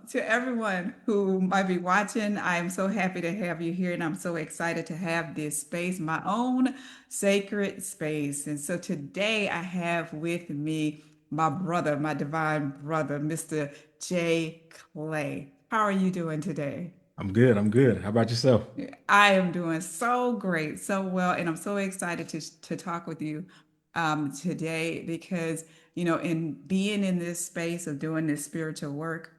to everyone who might be watching. I am so happy to have you here, and I'm so excited to have this space, my own sacred space. And so today I have with me my brother, my divine brother, Mr. J. Clay. How are you doing today? I'm good. I'm good. How about yourself? I am doing so great, so well, and I'm so excited to talk with you today because, in being in this space of doing this spiritual work,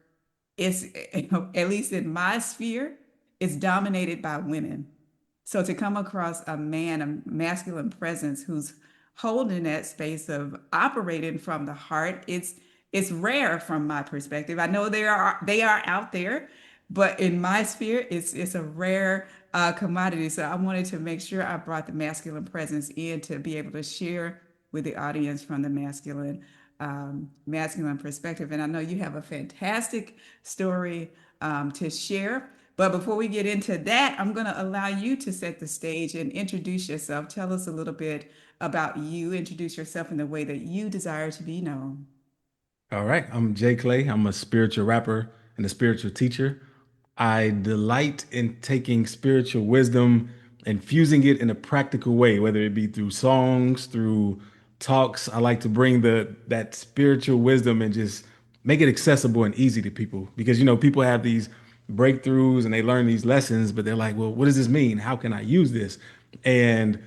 it's at least in my sphere, it's dominated by women. So to come across a man, a masculine presence who's holding that space of operating from the heart, it's rare from my perspective. I know they are out there, but in my sphere, it's a rare commodity. So I wanted to make sure I brought the masculine presence in to be able to share with the audience from the masculine perspective. And I know you have a fantastic story to share. But before we get into that, I'm going to allow you to set the stage and introduce yourself. Tell us a little bit about you. Introduce yourself in the way that you desire to be known. All right. I'm JClay. I'm a spiritual rapper and a spiritual teacher. I delight in taking spiritual wisdom and fusing it in a practical way, whether it be through songs, through talks. I like to bring the that spiritual wisdom and just make it accessible and easy to people because people have these breakthroughs and they learn these lessons, but they're like, well, what does this mean? How can I use this? And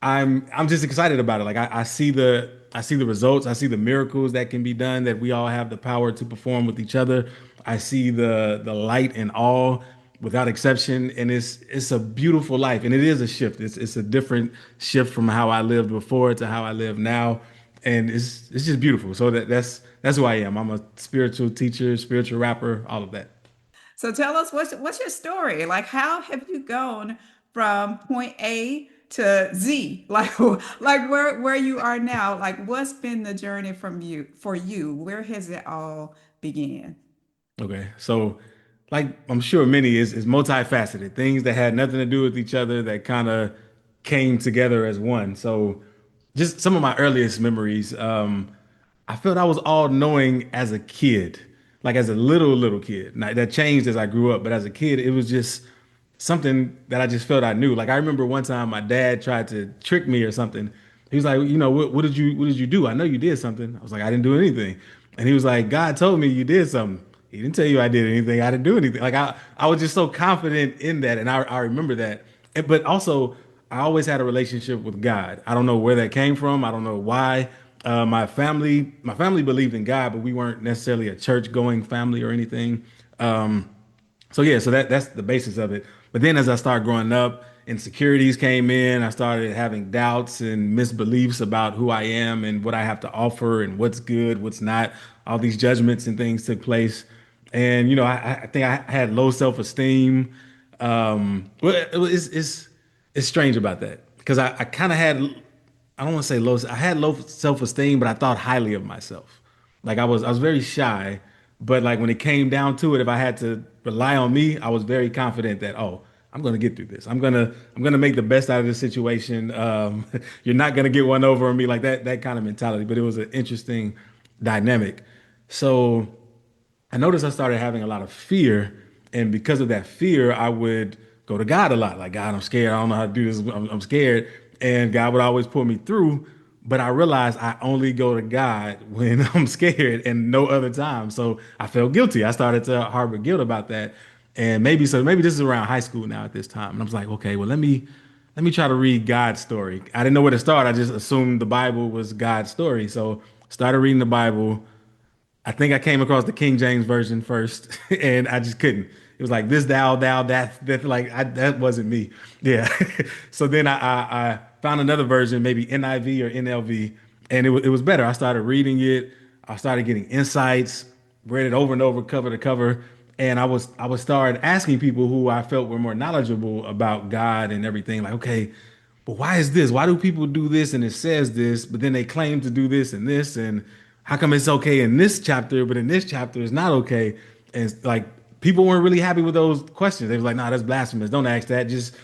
I'm just excited about it. Like I see the results. I see the miracles that can be done, that we all have the power to perform with each other. I see the light and all without exception. And it's a beautiful life. And it is a shift. It's a different shift from how I lived before to how I live now. And it's just beautiful. So that's who I am. I'm a spiritual teacher, spiritual rapper, all of that. So tell us what's your story? Like how have you gone from point A to Z? Like where you are now? Like what's been the journey from you for you? Where has it all began? Okay. So, like I'm sure many is multifaceted. Things that had nothing to do with each other that kind of came together as one. So, just some of my earliest memories. I felt I was all knowing as a kid, like as a little kid. Now, that changed as I grew up, but as a kid, it was just something that I just felt I knew. Like I remember one time my dad tried to trick me or something. He was like, what did you do? I know you did something. I was like, I didn't do anything. And he was like, God told me you did something. He didn't tell you I did anything. I didn't do anything. Like I was just so confident in that, and I remember that. But also, I always had a relationship with God. I don't know where that came from. I don't know why. My family believed in God, but we weren't necessarily a church going family or anything. So yeah, so that's the basis of it. But then as I started growing up, insecurities came in. I started having doubts and misbeliefs about who I am and what I have to offer and what's good, what's not. All these judgments and things took place. And I think I had low self-esteem. Well, it's strange about that because I kind of had, I don't want to say low. I had low self-esteem, but I thought highly of myself. Like I was very shy, but like when it came down to it, if I had to rely on me, I was very confident that, oh, I'm gonna get through this. I'm gonna make the best out of this situation. You're not gonna get one over on me, like that kind of mentality. But it was an interesting dynamic. So I noticed I started having a lot of fear, and because of that fear, I would go to God a lot. Like, God, I'm scared. I don't know how to do this. I'm scared, and God would always pull me through. But I realized I only go to God when I'm scared and no other time. So I felt guilty. I started to harbor guilt about that, and maybe this is around high school now at this time. And I was like, okay, well let me try to read God's story. I didn't know where to start. I just assumed the Bible was God's story. So started reading the Bible. I think I came across the King James version first, and I just couldn't. It was like this, thou, that, like that wasn't me. Yeah. So then I found another version, maybe NIV or NLV, and it was better. I started reading it. I started getting insights, read it over and over, cover to cover, and I was started asking people who I felt were more knowledgeable about God and everything. Like, okay, but why is this? Why do people do this and it says this, but then they claim to do this and this? And how come it's okay in this chapter, but in this chapter it's not okay? And it's like people weren't really happy with those questions. They was like, nah, that's blasphemous. Don't ask that. Just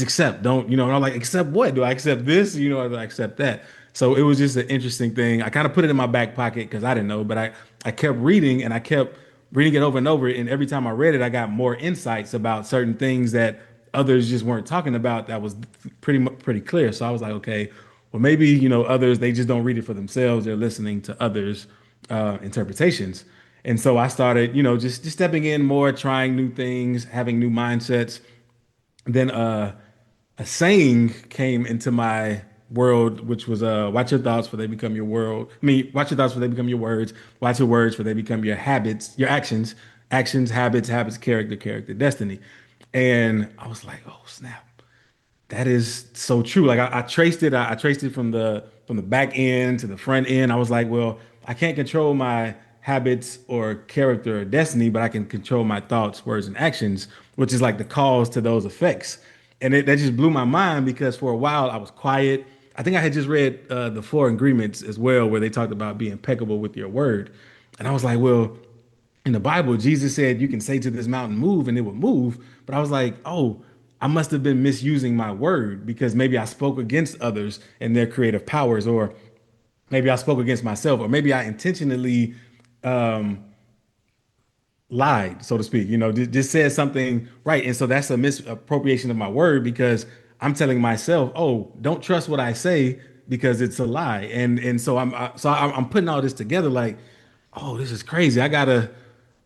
accept. Don't, and I'm like, accept what? Do I accept this? Or do I accept that? So it was just an interesting thing. I kind of put it in my back pocket because I didn't know, but I kept reading and I kept reading it over and over. And every time I read it, I got more insights about certain things that others just weren't talking about that was pretty clear. So I was like, okay, well, maybe, others, they just don't read it for themselves. They're listening to others' interpretations. And so I started, just stepping in more, trying new things, having new mindsets. Then a saying came into my world, which was watch your thoughts for they become your world. I mean, watch your thoughts for they become your words. Watch your words for they become your habits, your actions, actions, habits, character, destiny. And I was like, oh snap. That is so true. Like I traced it. I traced it from the back end to the front end. I was like, well, I can't control my habits or character or destiny, but I can control my thoughts, words, and actions, which is like the cause to those effects. And that just blew my mind because for a while I was quiet. I think I had just read the Four Agreements as well, where they talked about being impeccable with your word. And I was like, well, in the Bible, Jesus said you can say to this mountain, move, and it will move. But I was like, oh, I must have been misusing my word because maybe I spoke against others and their creative powers, or maybe I spoke against myself, or maybe I intentionally um, lied, so to speak, just said something right. And so that's a misappropriation of my word because I'm telling myself, oh, don't trust what I say because it's a lie. And so I'm putting all this together like, oh, this is crazy. I don't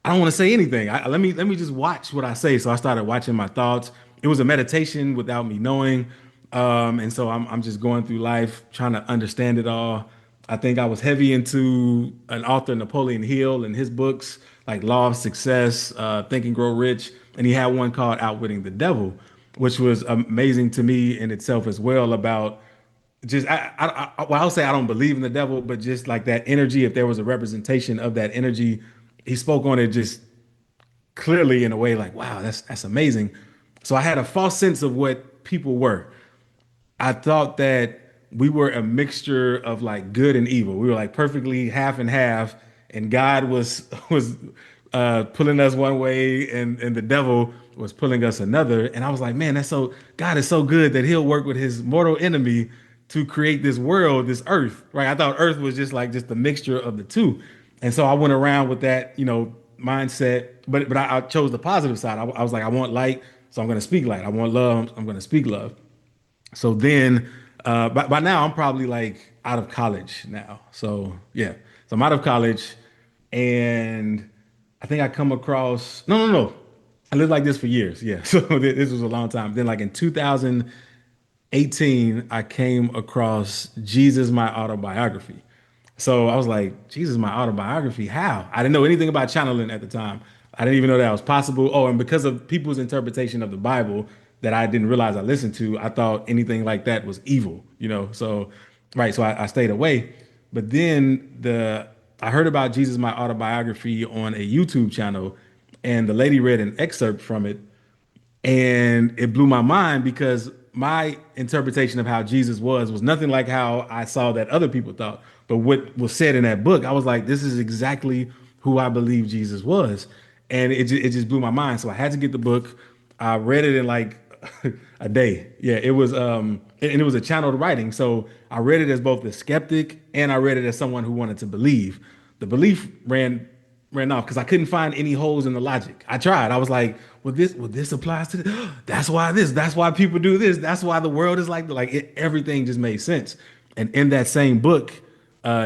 want to say anything. Let me just watch what I say. So I started watching my thoughts. It was a meditation without me knowing. And so I'm just going through life trying to understand it all. I think I was heavy into an author, Napoleon Hill, and his books like Law of Success, Think and Grow Rich, and he had one called Outwitting the Devil, which was amazing to me in itself as well. About just well, I'll say I don't believe in the devil, but just like that energy, if there was a representation of that energy, he spoke on it just clearly in a way like, wow, that's amazing. So I had a false sense of what people were. I thought that we were a mixture of like good and evil. We were like perfectly half and half, and God was pulling us one way, and the devil was pulling us another. And I was like, man, that's so God is so good that He'll work with His mortal enemy to create this world, this earth, right? I thought Earth was just a mixture of the two, and so I went around with that, mindset. But I chose the positive side. I was like, I want light, so I'm going to speak light. I want love, I'm going to speak love. So then, by now, I'm probably like out of college now. So yeah, so I'm out of college, and I think I come across no. I lived like this for years. Yeah, so this was a long time. Then, like in 2018, I came across Jesus, my autobiography. So I was like, Jesus, my autobiography, how? I didn't know anything about channeling at the time. I didn't even know that was possible. Oh, and because of people's interpretation of the Bible that I didn't realize I listened to, I thought anything like that was evil. So, right. So I stayed away. But then I heard about Jesus, my autobiography on a YouTube channel, and the lady read an excerpt from it, and it blew my mind because my interpretation of how Jesus was nothing like how I saw that other people thought. But what was said in that book, I was like, this is exactly who I believe Jesus was. And it just blew my mind. So I had to get the book. I read it in like a day. Yeah, it was and it was a channeled writing. So I read it as both a skeptic and I read it as someone who wanted to believe. The belief ran off because I couldn't find any holes in the logic. I tried. I was like, well, this applies to this. That's why people do this. That's why the world is like everything just made sense. And in that same book,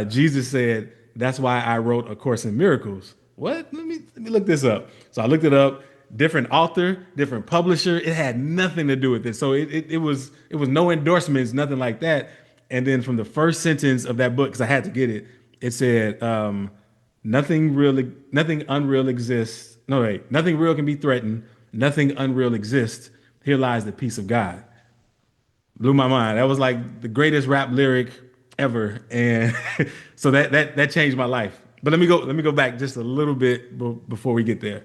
Jesus said, that's why I wrote A Course in Miracles. What? Let me look this up. So I looked it up. Different author, different publisher. It had nothing to do with it. So it was no endorsements, nothing like that. And then from the first sentence of that book, because I had to get it, it said, nothing unreal exists. No, wait, nothing real can be threatened. Nothing unreal exists. Here lies the peace of God. Blew my mind. That was like the greatest rap lyric ever, and so that changed my life. But let me go back just a little bit before we get there.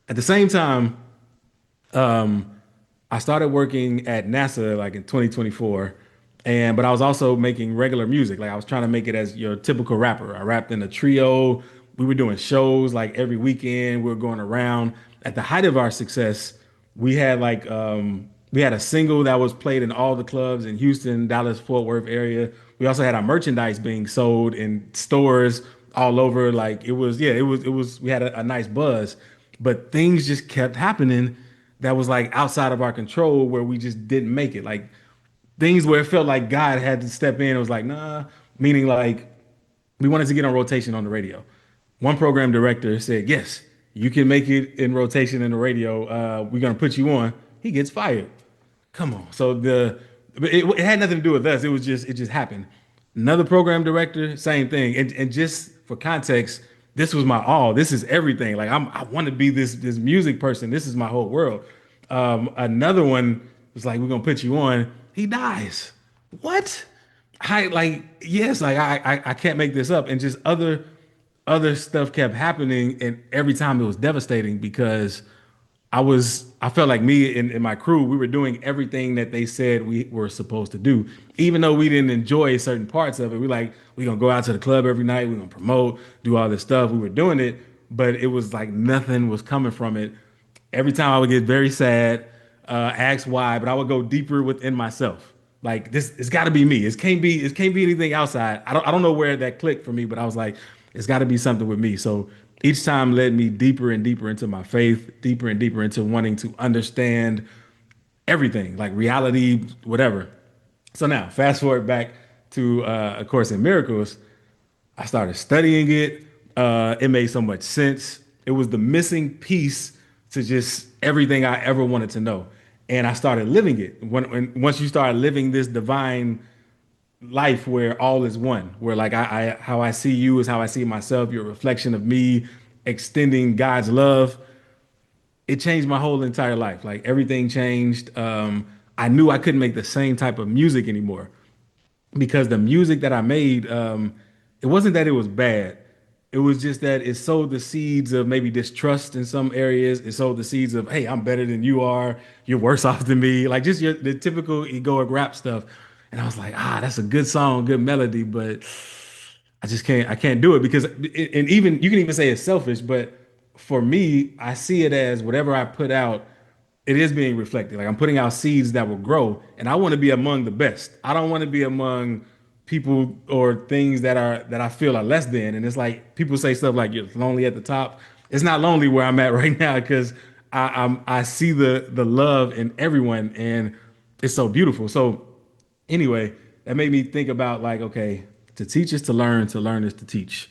At the same time, I started working at NASA like in 2024, and but I was also making regular music. Like I was trying to make it as your typical rapper. I rapped in a trio. We were doing shows like every weekend. We were going around. At the height of our success, we had a single that was played in all the clubs in Houston, Dallas, Fort Worth area. We also had our merchandise being sold in stores all over. Like it was, yeah, we had a nice buzz, but things just kept happening that was like outside of our control where we just didn't make it. Like things where it felt like God had to step in. It was like, nah, meaning like we wanted to get on rotation on the radio. One program director said, yes, you can make it in rotation in the radio. We're going to put you on. He gets fired. Come on. So but it had nothing to do with us. It just happened. Another program director, same thing. And just for context, this was my all. This is everything. Like I want to be this music person. This is my whole world. Another one was like, we're gonna put you on. He dies. What? I like yes, like I can't make this up. And just other stuff kept happening, and every time it was devastating because I felt like me and my crew, we were doing everything that they said we were supposed to do. Even though we didn't enjoy certain parts of it, we're gonna go out to the club every night, we're gonna promote, do all this stuff. We were doing it, but it was like nothing was coming from it. Every time I would get very sad, ask why, but I would go deeper within myself. Like this, it's got to be me. It can't be anything outside. I don't know where that clicked for me, but I was like, it's got to be something with me. So each time led me deeper and deeper into my faith, deeper and deeper into wanting to understand everything, like reality, whatever. So now, fast forward back to A Course in Miracles. I started studying it. It made so much sense. It was the missing piece to just everything I ever wanted to know. And I started living it. Once you start living this divine life where all is one, where like how I see you is how I see myself. You're a reflection of me, extending God's love. It changed my whole entire life. Like everything changed. I knew I couldn't make the same type of music anymore because the music that I made, it wasn't that it was bad. It was just that it sowed the seeds of maybe distrust in some areas. It sowed the seeds of, hey, I'm better than you are. You're worse off than me. Like just the typical egoic rap stuff. And I was like, that's a good song, good melody, but I can't do it because, and even you can even say it's selfish, but for me, I see it as whatever I put out, it is being reflected. Like I'm putting out seeds that will grow, and I want to be among the best. I don't want to be among people or things that I feel are less than. And it's like people say stuff like you're lonely at the top. It's not lonely where I'm at right now because I see the love in everyone, and it's so beautiful. So anyway, that made me think about like, okay, to teach is to learn is to teach.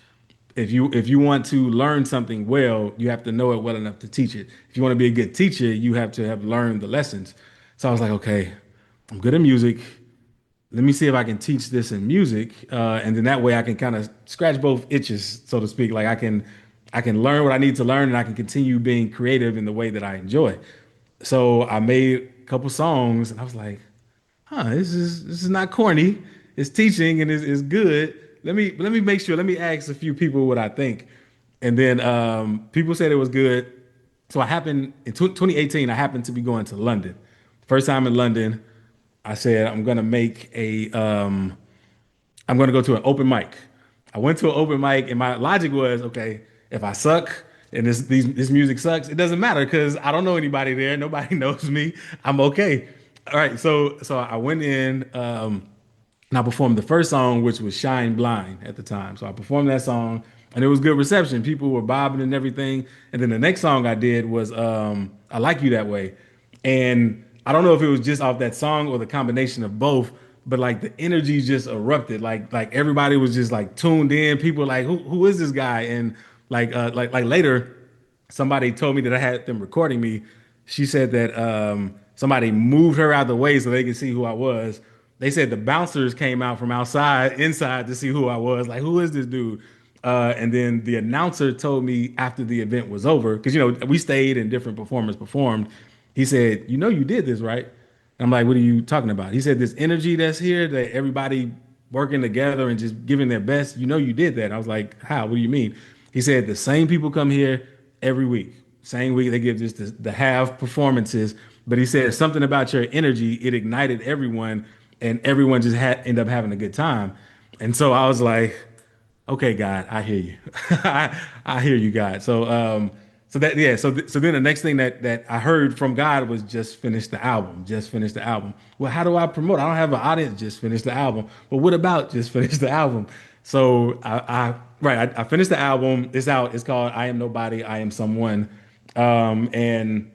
If you want to learn something well, you have to know it well enough to teach it. If you want to be a good teacher, you have to have learned the lessons. So I was like, okay, I'm good at music. Let me see if I can teach this in music, and then that way I can kind of scratch both itches, so to speak. Like I can learn what I need to learn, and I can continue being creative in the way that I enjoy. So I made a couple songs, and I was like, this is not corny. It's teaching and it's good. Let me make sure. Let me ask a few people what I think, and then people said it was good. So I happened in 2018. I happened to be going to London, first time in London. I said I'm gonna go to an open mic. I went to an open mic, and my logic was, okay, if I suck and this music sucks, it doesn't matter because I don't know anybody there. Nobody knows me. I'm okay. All right, so I went in. And I performed the first song, which was Shine Blind at the time. So I performed that song, and it was good reception. People were bobbing and everything. And then the next song I did was I Like You That Way. And I don't know if it was just off that song or the combination of both, but like the energy just erupted. Like everybody was just like tuned in. People were like, who is this guy? And like later, somebody told me that I had them recording me. She said that somebody moved her out of the way so they could see who I was. They said the bouncers came out from inside to see who I was. Like, who is this dude? And then the announcer told me after the event was over, because we stayed and different performers performed. He said, you did this, right? And I'm like, what are you talking about? He said, this energy that's here, that everybody working together and just giving their best, you did that. I was like, how? What do you mean? He said, the same people come here every week. Same week they give just the half performances. But he said something about your energy, it ignited everyone, and everyone just had end up having a good time. And so I was like, okay, God, I hear you. I hear you, God. So that yeah, so then the next thing that I heard from God was just finish the album, just finish the album. Well, how do I promote? I don't have an audience, just finish the album. Well, what about just finish the album? So I finished the album. It's out. It's called I Am Nobody, I Am Someone. And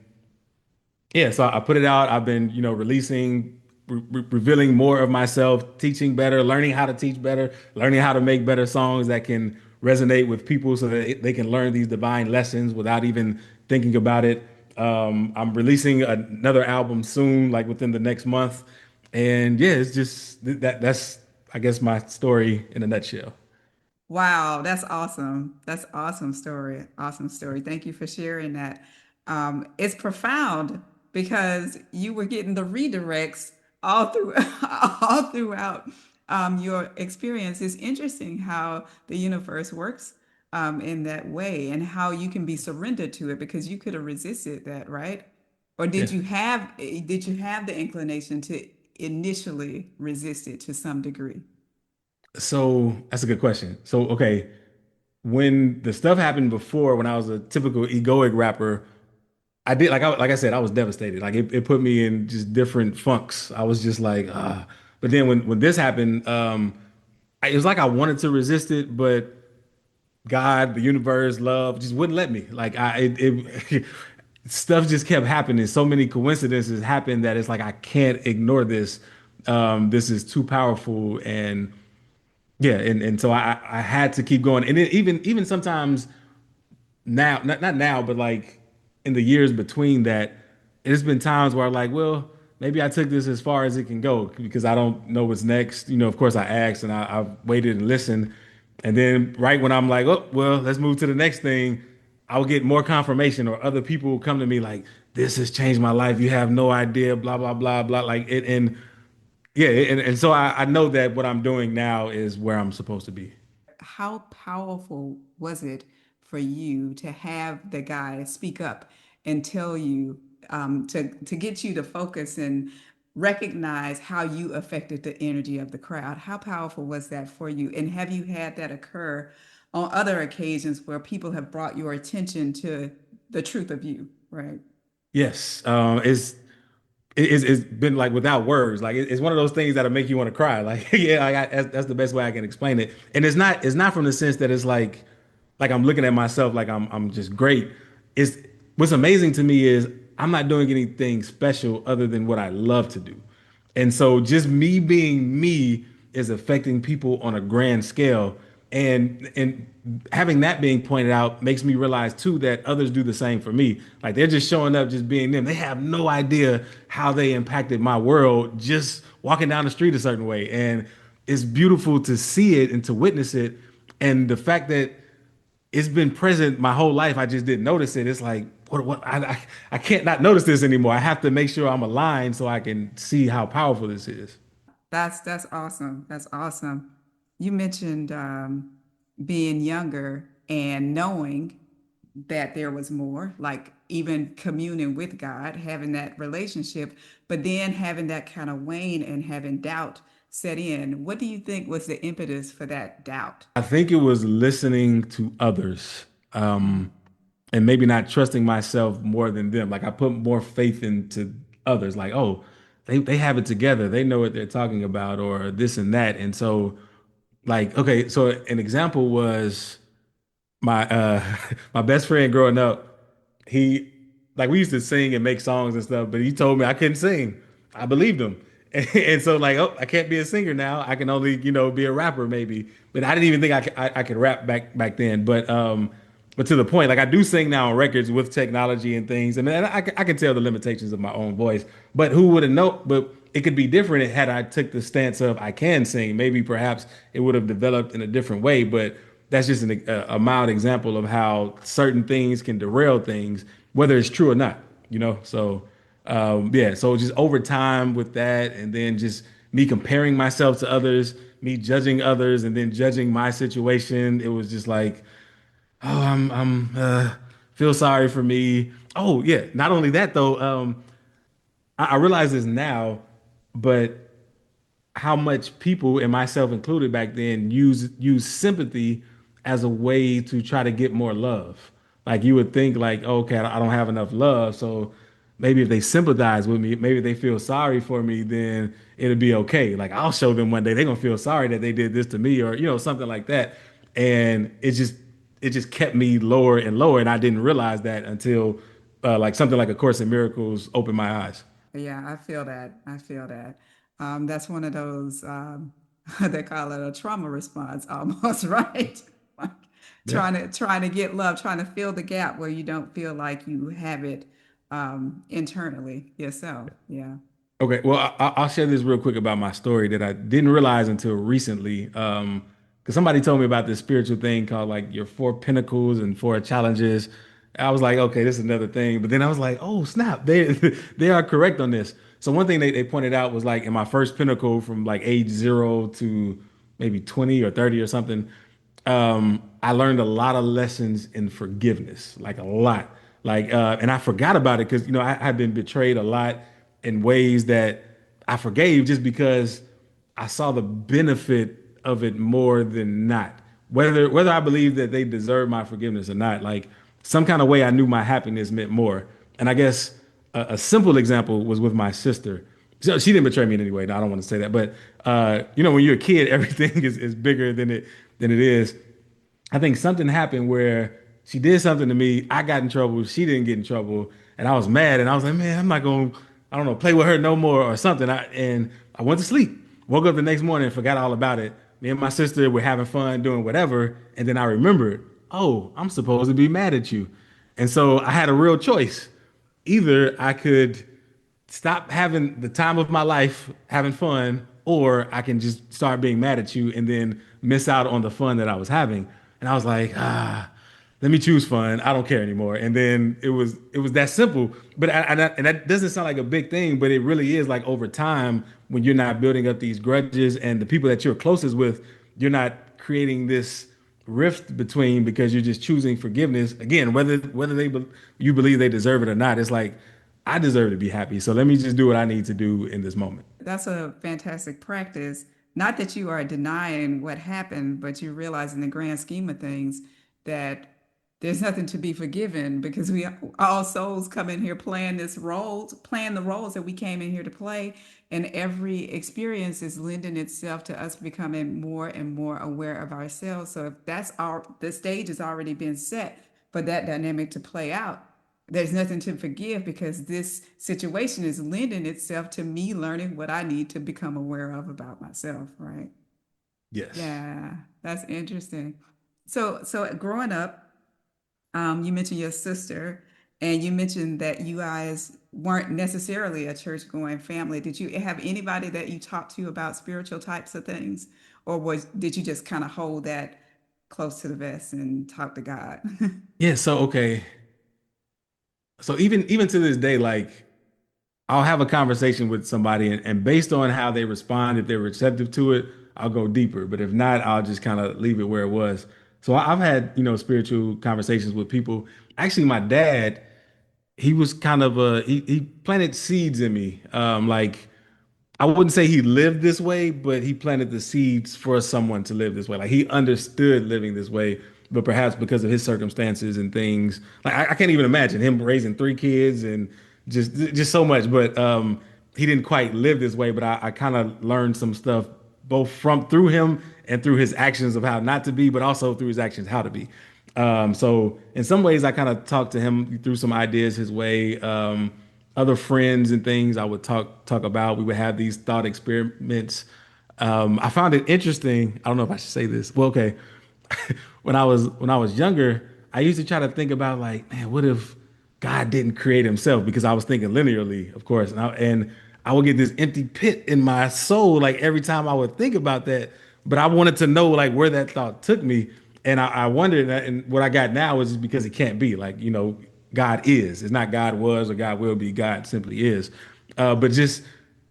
yeah, so I put it out. I've been, releasing, revealing more of myself, teaching better, learning how to teach better, learning how to make better songs that can resonate with people so that they can learn these divine lessons without even thinking about it. I'm releasing another album soon, like within the next month. And yeah, it's just that's I guess my story in a nutshell. Wow, that's awesome. That's awesome story. Awesome story. Thank you for sharing that. It's profound because you were getting the redirects all through all throughout your experience. It's interesting how the universe works in that way and how you can be surrendered to it because you could have resisted that, right? Or Yeah. did you have the inclination to initially resist it to some degree? So that's a good question. So okay, when the stuff happened before, when I was a typical egoic rapper, I did like I said, I was devastated. Like it put me in just different funks. I was just like, ah. But then when this happened, it was like I wanted to resist it, but God, the universe, love just wouldn't let me. Like stuff just kept happening. So many coincidences happened that it's like I can't ignore this. This is too powerful, and yeah, and so I had to keep going. And then even sometimes now, not now, but like in the years between that, there's been times where I'm like, well, maybe I took this as far as it can go because I don't know what's next. Of course, I asked and I waited and listened, and then right when I'm like, oh, well, let's move to the next thing, I'll get more confirmation or other people will come to me like, this has changed my life. You have no idea, blah blah blah blah. Like it, and yeah, and so I know that what I'm doing now is where I'm supposed to be. How powerful was it for you to have the guy speak up and tell you to get you to focus and recognize how you affected the energy of the crowd? How powerful was that for you? And have you had that occur on other occasions where people have brought your attention to the truth of you, right? Yes, it's been like without words. Like it's one of those things that'll make you want to cry. Like yeah, that's the best way I can explain it. And it's not from the sense that it's like I'm looking at myself like I'm just great. It's what's amazing to me is I'm not doing anything special other than what I love to do. And so just me being me is affecting people on a grand scale. And having that being pointed out makes me realize too that others do the same for me. Like they're just showing up, just being them. They have no idea how they impacted my world just walking down the street a certain way. And it's beautiful to see it and to witness it. And the fact that it's been present my whole life. I just didn't notice it. It's like, I can't not notice this anymore. I have to make sure I'm aligned so I can see how powerful this is. That's awesome. That's awesome. You mentioned being younger and knowing that there was more, like even communing with God, having that relationship, but then having that kind of wane and having doubt set in. What do you think was the impetus for that doubt? I think it was listening to others, and maybe not trusting myself more than them. Like I put more faith into others, like, oh, they have it together. They know what they're talking about, or this and that. And so, like, okay, so an example was my my best friend growing up, he like we used to sing and make songs and stuff, but he told me I couldn't sing. I believed him. And so like, oh, I can't be a singer now. I can only, be a rapper maybe. But I didn't even think I could rap back then. But to the point, like I do sing now on records with technology and things. I mean, I can tell the limitations of my own voice. But who would have known? But it could be different had I took the stance of I can sing. Maybe perhaps it would have developed in a different way. But that's just a mild example of how certain things can derail things, whether it's true or not. So yeah. So just over time with that, and then just me comparing myself to others, me judging others, and then judging my situation, it was just like, oh, I'm feel sorry for me. Oh yeah. Not only that though, I realize this now, but how much people and myself included back then use sympathy as a way to try to get more love. Like you would think like, okay, I don't have enough love, so maybe if they sympathize with me, maybe if they feel sorry for me, then it'll be okay. Like I'll show them one day they're gonna feel sorry that they did this to me, or something like that. And it just kept me lower and lower, and I didn't realize that until like something like A Course in Miracles opened my eyes. Yeah, I feel that. I feel that. That's one of those they call it a trauma response almost, right? Like Yeah. trying to get love, trying to fill the gap where you don't feel like you have it internally yourself. Yeah. Okay, well, I'll share this real quick about my story that I didn't realize until recently. Because somebody told me about this spiritual thing called like your four pinnacles and four challenges. I was like, okay, this is another thing. But then I was like, oh, snap, they they are correct on this. So one thing they pointed out was like in my first pinnacle from like age 0 to maybe 20 or 30 or something, I learned a lot of lessons in forgiveness, like a lot. Like, and I forgot about it because I had been betrayed a lot in ways that I forgave just because I saw the benefit of it more than not. Whether I believe that they deserve my forgiveness or not, like some kind of way I knew my happiness meant more. And I guess a simple example was with my sister. So she didn't betray me in any way. No, I don't want to say that, but when you're a kid, everything is bigger than it is. I think something happened where she did something to me. I got in trouble. She didn't get in trouble, and I was mad. And I was like, man, I'm not going. I don't know, play with her no more or something. I went to sleep. Woke up the next morning and forgot all about it. Me and my sister were having fun doing whatever, and then I remembered, oh, I'm supposed to be mad at you, and so I had a real choice. Either I could stop having the time of my life having fun, or I can just start being mad at you and then miss out on the fun that I was having. And I was like, let me choose fun. I don't care anymore. And then it was that simple. But and that doesn't sound like a big thing, but it really is. Like over time, when you're not building up these grudges and the people that you're closest with, you're not creating this rift between because you're just choosing forgiveness again, whether you believe they deserve it or not. It's like I deserve to be happy, so let me just do what I need to do in this moment. That's a fantastic practice. Not that you are denying what happened, but you realize in the grand scheme of things that there's nothing to be forgiven because we all souls come in here playing this roles, playing the roles that we came in here to play. And every experience is lending itself to us becoming more and more aware of ourselves. So if the stage has already been set for that dynamic to play out, there's nothing to forgive because this situation is lending itself to me learning what I need to become aware of about myself, right? Yes. Yeah, that's interesting. So growing up, you mentioned your sister, and you mentioned that you guys weren't necessarily a church-going family. Did you have anybody that you talked to about spiritual types of things, or did you just kind of hold that close to the vest and talk to God? Yeah. So okay. So even to this day, like I'll have a conversation with somebody, and based on how they respond, if they're receptive to it, I'll go deeper. But if not, I'll just kind of leave it where it was. So I've had spiritual conversations with people. Actually, my dad, he was kind of he planted seeds in me. Like I wouldn't say he lived this way, but he planted the seeds for someone to live this way. Like he understood living this way, but perhaps because of his circumstances and things, like I can't even imagine him raising three kids and just so much. But he didn't quite live this way. But I kind of learned some stuff both from through him and through his actions of how not to be, but also through his actions how to be. So in some ways, I kind of talked to him through some ideas his way. Other friends and things I would talk about. We would have these thought experiments. I found it interesting. I don't know if I should say this. Well, okay. When I was younger, I used to try to think about like, man, what if God didn't create himself? Because I was thinking linearly, of course, and I would get this empty pit in my soul like every time I would think about that. But I wanted to know like where that thought took me, and I wondered, and what I got now is because it can't be like God is. It's not God was or God will be. God simply is. But just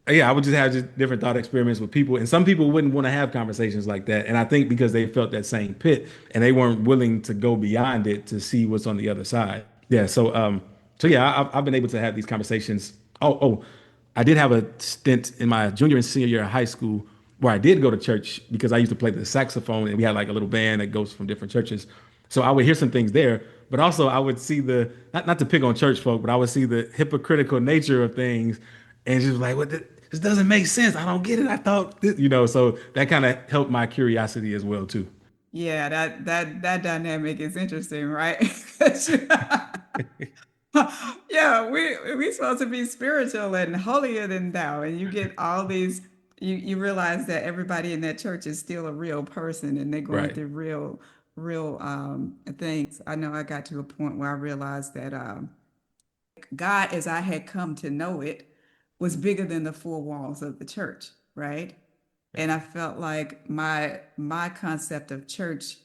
yeah, I would just have just different thought experiments with people, and some people wouldn't want to have conversations like that. And I think because they felt that same pit and they weren't willing to go beyond it to see what's on the other side. Yeah. So yeah, I've been able to have these conversations. Oh, I did have a stint in my junior and senior year of high school where I did go to church because I used to play the saxophone and we had like a little band that goes from different churches. So I would hear some things there, But also I would see the not to pick on church folk, but I would see the hypocritical nature of things and just like, what this doesn't make sense. I don't get it. I thought this, so that kind of helped my curiosity as well too. Yeah, that dynamic is interesting, right? Yeah, we supposed to be spiritual and holier than thou, and you get all these. You realize that everybody in that church is still a real person, and they're going Right. through real things. I know I got to a point where I realized that God, as I had come to know it, was bigger than the four walls of the church, right? Yeah. And I felt like my concept of church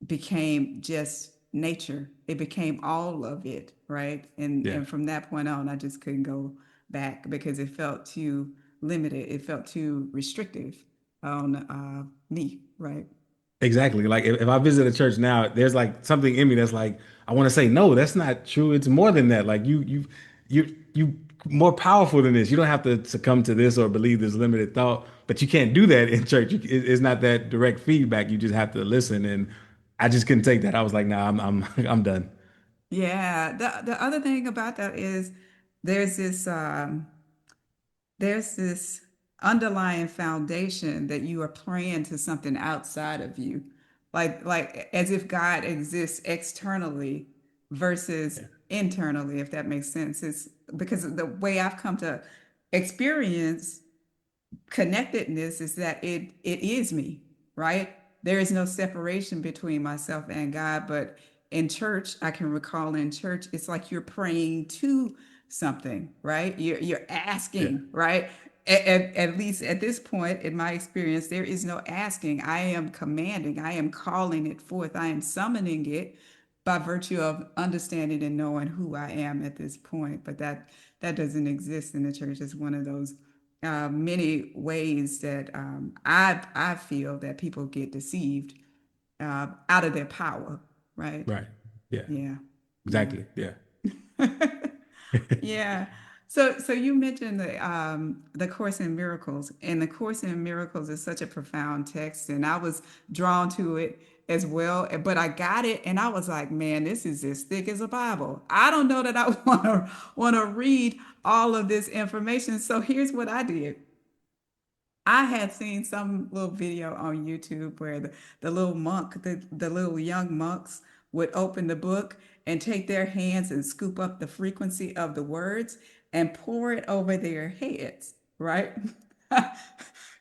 became just nature. It became all of it, right? Yeah. And from that point on, I just couldn't go back because it felt too limited. It felt too restrictive on me, right? Exactly. Like if I visit a church now, there's like something in me that's like, I want to say, no, that's not true. It's more than that. Like you more powerful than this. You don't have to succumb to this or believe this limited thought, but you can't do that in church. It's not that direct feedback. You just have to listen. And I just couldn't take that. I was like, nah, I'm done. Yeah. The other thing about that is there's this there's this underlying foundation that you are praying to something outside of you, like as if God exists externally versus Yeah. internally, if that makes sense. It's because the way I've come to experience connectedness is that it is me, right? There is no separation between myself and God, but in church, I can recall in church, it's like you're praying to something, right? You're Yeah. asking, right? At least at this point in my experience, there is no asking. I am commanding, I am calling it forth, I am summoning it by virtue of understanding and knowing who I am at this point. But that doesn't exist in the church. It's one of those many ways that I feel that people get deceived out of their power, right? Right. Yeah. Yeah, yeah. Exactly. Yeah. Yeah. So you mentioned the Course in Miracles, and the Course in Miracles is such a profound text, and I was drawn to it as well. But I got it, and I was like, man, this is as thick as a Bible. I don't know that I want to read all of this information. So here's what I did. I had seen some little video on YouTube where the little monk, the little young monks would open the book and take their hands and scoop up the frequency of the words and pour it over their heads, right?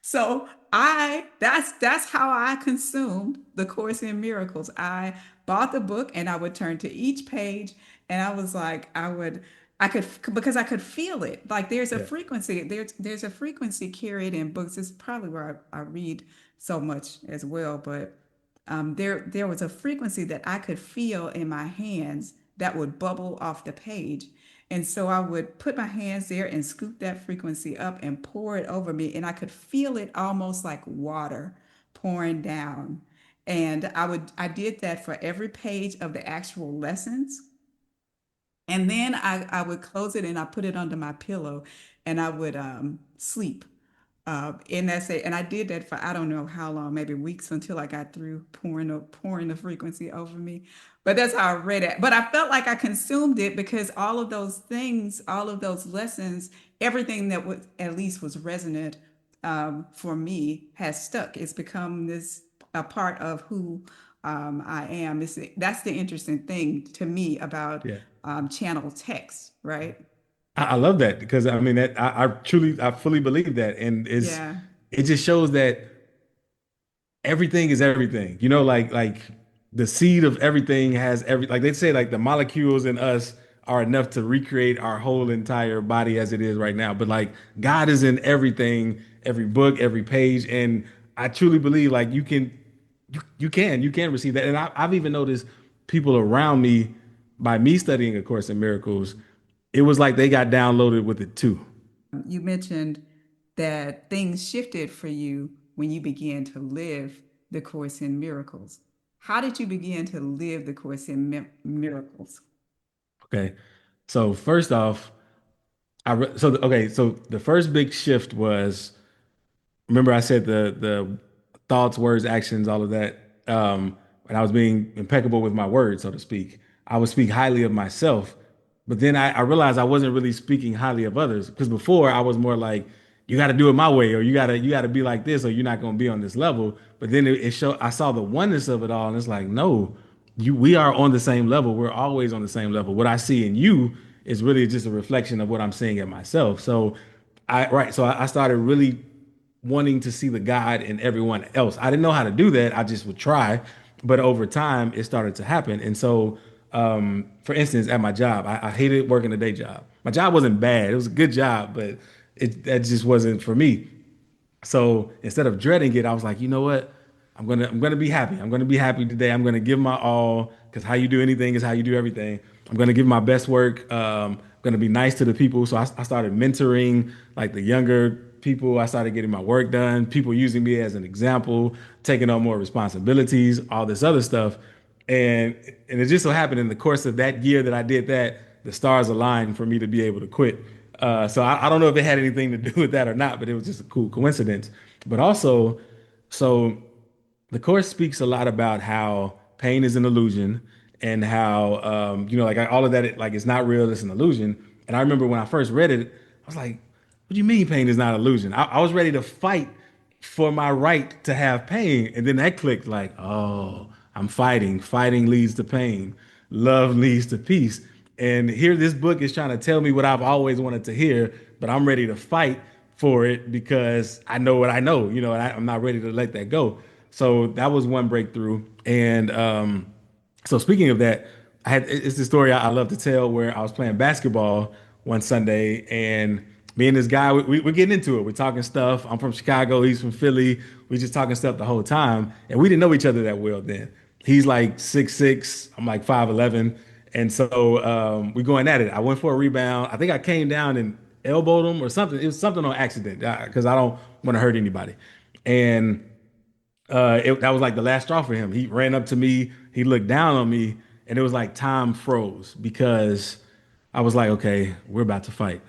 So that's how I consumed the Course in Miracles. I bought the book and I would turn to each page and I was like, I could because I could feel it. Like there's a Yeah. frequency, there's a frequency carried in books. It's probably where I read so much as well, but there was a frequency that I could feel in my hands that would bubble off the page. And so I would put my hands there and scoop that frequency up and pour it over me. And I could feel it almost like water pouring down. And I did that for every page of the actual lessons. And then I would close it and I put it under my pillow and I would sleep. And that's it. And I did that for I don't know how long, maybe weeks until I got through pouring the frequency over me. But that's how I read it. But I felt like I consumed it because all of those things, all of those lessons, everything that was at least was resonant for me has stuck. It's become this a part of who I am. That's the interesting thing to me about Yeah. channel text, right? I love that because I mean that I fully believe that. And Yeah. it just shows that everything is everything. Like the seed of everything has like they say like the molecules in us are enough to recreate our whole entire body as it is right now. But like God is in everything, every book, every page, and I truly believe like you can receive that. And I've even noticed people around me by me studying A Course in Miracles, it was like they got downloaded with it too. You mentioned that things shifted for you when you began to live the Course in Miracles. How did you begin to live the Course in Miracles? Okay. So first off, so the first big shift was, remember I said the thoughts, words, actions, all of that. And I was being impeccable with my words, so to speak. I would speak highly of myself. But then I realized I wasn't really speaking highly of others because before I was more like, you got to do it my way, or you gotta be like this, or you're not gonna be on this level. But then it showed I saw the oneness of it all, and it's like, no, we are on the same level. We're always on the same level. What I see in you is really just a reflection of what I'm seeing in myself. So I started really wanting to see the God in everyone else. I didn't know how to do that. I just would try, but over time it started to happen. And so, for instance, at my job, I hated working a day job. My job wasn't bad; it was a good job, but that just wasn't for me. So instead of dreading it, I was like, you know what? I'm gonna be happy. I'm gonna be happy today. I'm gonna give my all because how you do anything is how you do everything. I'm gonna give my best work. I'm gonna be nice to the people. So I started mentoring like the younger people. I started getting my work done. People using me as an example, taking on more responsibilities, all this other stuff. And and it just so happened in the course of that year that I did that, the stars aligned for me to be able to quit. So I don't know if it had anything to do with that or not, but it was just a cool coincidence. But also, so the course speaks a lot about how pain is an illusion and how like all of that like it's not real, it's an illusion. And I remember when I first read it, I was like, what do you mean pain is not illusion? I was ready to fight for my right to have pain. And then that clicked like, oh, I'm fighting. Fighting leads to pain. Love leads to peace. And here this book is trying to tell me what I've always wanted to hear, but I'm ready to fight for it because I know what I know, and I'm not ready to let that go. So that was one breakthrough. And so speaking of that, it's the story I love to tell where I was playing basketball one Sunday and me and this guy, we're getting into it. We're talking stuff. I'm from Chicago. He's from Philly. We just talking stuff the whole time. And we didn't know each other that well then. He's like 6'6". I'm like 5'11". And so we going at it. I went for a rebound. I think I came down and elbowed him or something. It was something on accident because I don't want to hurt anybody. And that was like the last straw for him. He ran up to me, he looked down on me, and it was like time froze because I was like, okay, we're about to fight.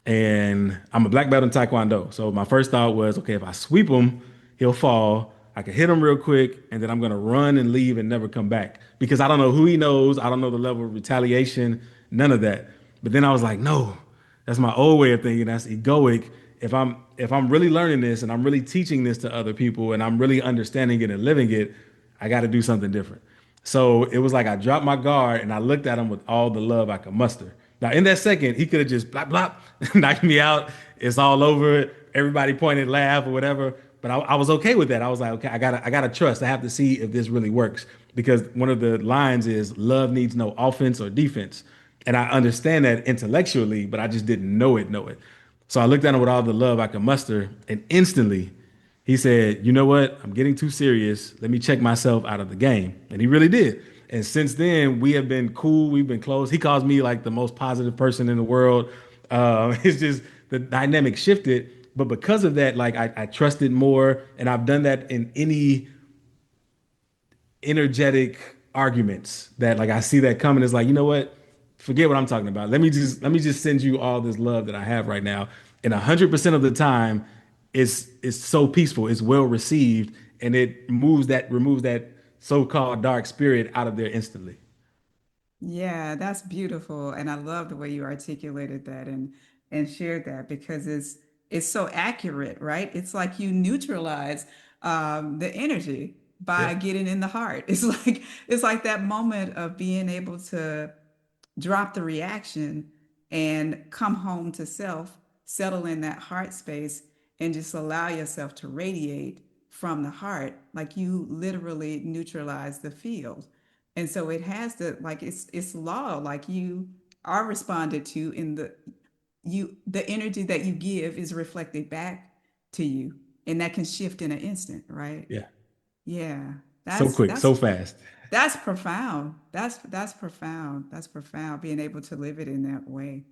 And I'm a black belt in Taekwondo. So my first thought was, okay, if I sweep him, he'll fall. I can hit him real quick, and then I'm gonna run and leave and never come back because I don't know who he knows. I don't know the level of retaliation, none of that. But then I was like, no, that's my old way of thinking. That's egoic. If I'm really learning this and I'm really teaching this to other people and I'm really understanding it and living it, I got to do something different. So it was like I dropped my guard and I looked at him with all the love I could muster. Now, in that second, he could have just blop, blop, knocked me out. It's all over. Everybody pointed, laugh, or whatever. But I was okay with that. I was like, okay, I gotta trust. I have to see if this really works. Because one of the lines is love needs no offense or defense. And I understand that intellectually, but I just didn't know it. So I looked at him with all the love I could muster, and instantly he said, you know what? I'm getting too serious. Let me check myself out of the game. And he really did. And since then, we have been cool. We've been close. He calls me like the most positive person in the world. It's just the dynamic shifted. But because of that, like I trusted more. And I've done that in any energetic arguments that like I see that coming. It's like, you know what? Forget what I'm talking about. Let me just send you all this love that I have right now. And 100% of the time, it's so peaceful, it's well received, and it removes that so-called dark spirit out of there instantly. Yeah, that's beautiful. And I love the way you articulated that and shared that because it's so accurate, right? It's like you neutralize the energy by Yeah. getting in the heart. It's like that moment of being able to drop the reaction and come home to self, settle in that heart space, and just allow yourself to radiate from the heart. Like you literally neutralize the field. And so it has to like it's law, like you are responded to in the energy that you give is reflected back to you. And that can shift in an instant, right? Yeah. Yeah. So That's quick, that's so fast. that's profound. That's profound. That's profound. Being able to live it in that way.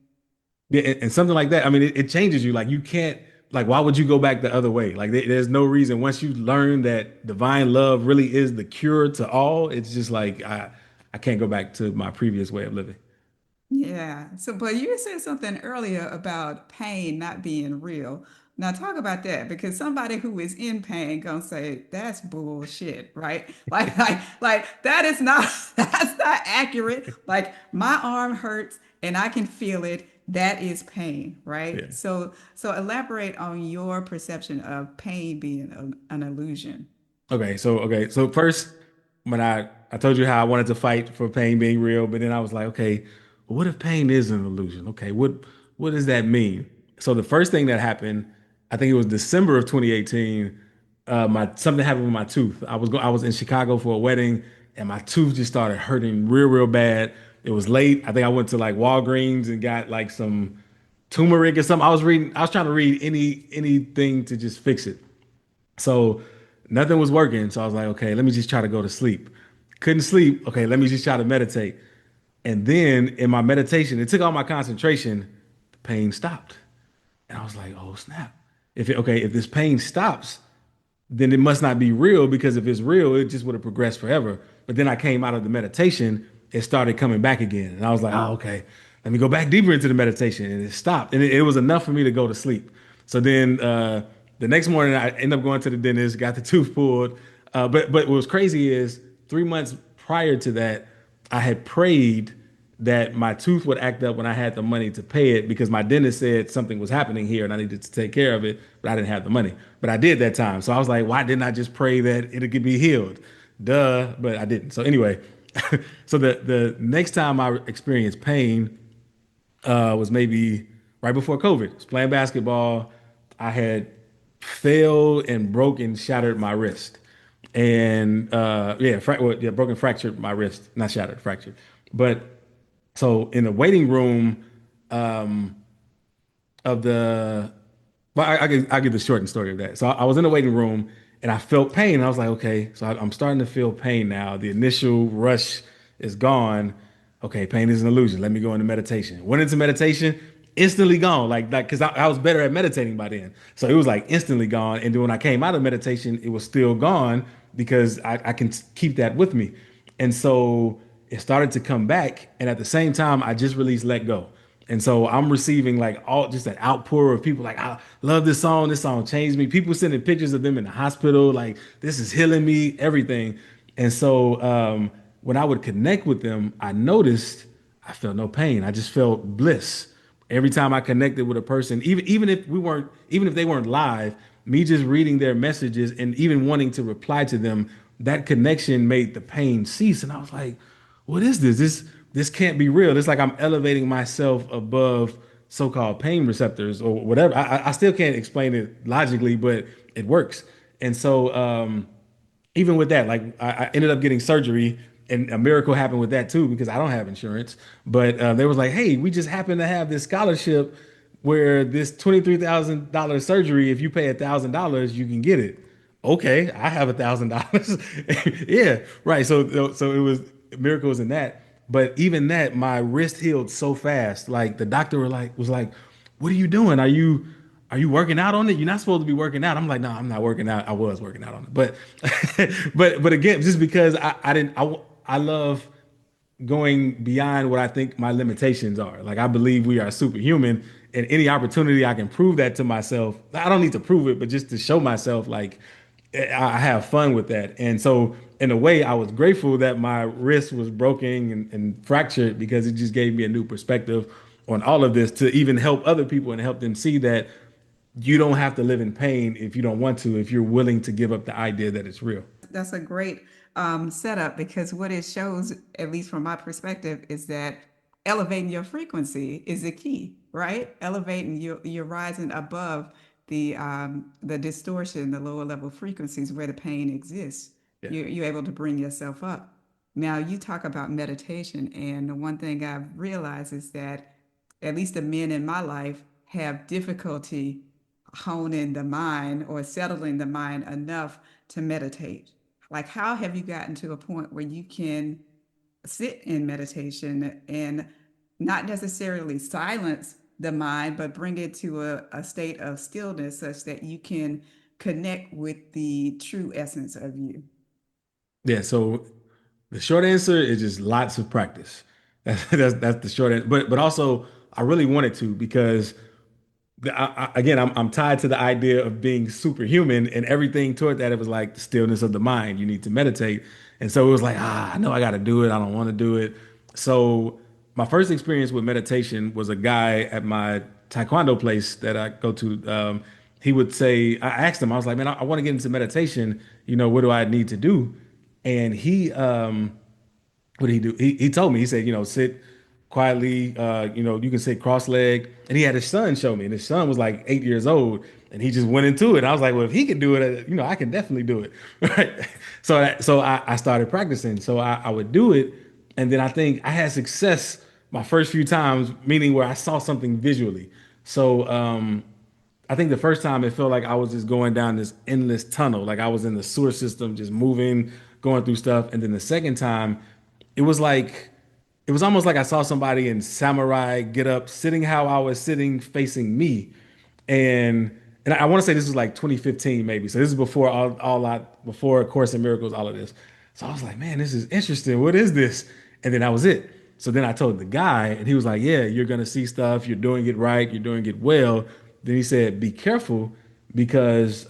Yeah, and something like that. I mean, it changes you. Like you can't like why would you go back the other way? Like there's no reason once you learn that divine love really is the cure to all, it's just like I can't go back to my previous way of living. Yeah. So, but you said something earlier about pain not being real. Now talk about that because somebody who is in pain gonna say that's bullshit, right? Like that is not that's not accurate. Like my arm hurts and I can feel it. That is pain, right? Yeah. So elaborate on your perception of pain being an illusion. Okay, so first, when I told you how I wanted to fight for pain being real, but then I was like, okay, well, what if pain is an illusion? Okay, what does that mean? So the first thing that happened, I think it was December of 2018. My something happened with my tooth. I was in Chicago for a wedding, and my tooth just started hurting real bad. It was late. I think I went to like Walgreens and got like some turmeric or something. I was trying to read anything to just fix it. So nothing was working. So I was like, okay, let me just try to go to sleep. Couldn't sleep. Okay, let me just try to meditate. And then in my meditation, it took all my concentration. The pain stopped. And I was like, oh, snap. If this pain stops, then it must not be real because if it's real, it just would have progressed forever. But then I came out of the meditation, it started coming back again. And I was like, oh, okay, let me go back deeper into the meditation. And it stopped. And it was enough for me to go to sleep. So then the next morning, I ended up going to the dentist, got the tooth pulled. But what was crazy is 3 months prior to that, I had prayed that my tooth would act up when I had the money to pay it because my dentist said something was happening here and I needed to take care of it, but I didn't have the money. But I did that time. So I was like, why didn't I just pray that it could be healed? Duh, but I didn't. So anyway, so the next time I experienced pain was maybe right before COVID. I was playing basketball. I had failed and broken, shattered my wrist. And broken, fractured my wrist, not shattered, fractured. But so in the waiting room um, of the, well, I give the shortened story of that. So I was in the waiting room and I felt pain. I was like, okay, so I'm starting to feel pain now. The initial rush is gone. Okay, pain is an illusion. Let me go into meditation. Went into meditation, instantly gone. Like because I was better at meditating by then. So it was like instantly gone. And then when I came out of meditation, it was still gone because I can keep that with me. And so it started to come back. And at the same time, I just released Let Go. And so I'm receiving like all just an outpour of people like, I love this song. This song changed me. People sending pictures of them in the hospital, like, this is healing me, everything. And so when I would connect with them, I noticed I felt no pain. I just felt bliss. Every time I connected with a person, even if they weren't live, me just reading their messages and even wanting to reply to them, that connection made the pain cease. And I was like, what is this? This can't be real. It's like I'm elevating myself above so-called pain receptors or whatever. I still can't explain it logically, but it works. And so even with that, like I ended up getting surgery, and a miracle happened with that too because I don't have insurance. But they was like, "Hey, we just happen to have this scholarship where this $23,000 surgery, if you pay $1,000, you can get it." Okay, I have $1,000. Yeah, right. So it was miracles in that. But even that, my wrist healed so fast. Like the doctor was like, "What are you doing? Are you working out on it? You're not supposed to be working out." I'm like, "No, I'm not working out. I was working out on it, but but again, just because I didn't I love going beyond what I think my limitations are. Like I believe we are superhuman, and any opportunity I can prove that to myself, I don't need to prove it, but just to show myself, like I have fun with that. And so, in a way, I was grateful that my wrist was broken and fractured because it just gave me a new perspective on all of this to even help other people and help them see that you don't have to live in pain if you don't want to, if you're willing to give up the idea that it's real. That's a great setup because what it shows, at least from my perspective, is that elevating your frequency is the key, right? Elevating you're rising above the distortion, the lower level frequencies where the pain exists. Yeah. You're able to bring yourself up. Now you talk about meditation, and the one thing I've realized is that at least the men in my life have difficulty honing the mind or settling the mind enough to meditate. Like, how have you gotten to a point where you can sit in meditation and not necessarily silence the mind, but bring it to a state of stillness such that you can connect with the true essence of you? Yeah. So the short answer is just lots of practice. That's the short answer. But also, I really wanted to because again, I'm tied to the idea of being superhuman, and everything toward that. It was like the stillness of the mind. You need to meditate, and so it was like, I know I got to do it. I don't want to do it. So my first experience with meditation was a guy at my taekwondo place that I go to. He would say, I asked him, I was like, man, I want to get into meditation. What do I need to do? And what did he do? He told me, he said, sit quietly, you can sit cross-legged. And he had his son show me, and his son was like 8 years old, and he just went into it. I was like, well, if he can do it, I can definitely do it. Right. So I started practicing. So I would do it. And then I think I had success my first few times, meaning where I saw something visually. So I think the first time it felt like I was just going down this endless tunnel, like I was in the sewer system, just moving, going through stuff. And then the second time, it was like it was almost like I saw somebody in samurai get up, sitting how I was sitting, facing me. And I want to say this was like 2015 maybe. So this is before before A Course in Miracles, all of this. So I was like, man, this is interesting. What is this? And then that was it. So then I told the guy, and he was like, yeah, you're gonna see stuff. You're doing it right. You're doing it well. Then he said, be careful because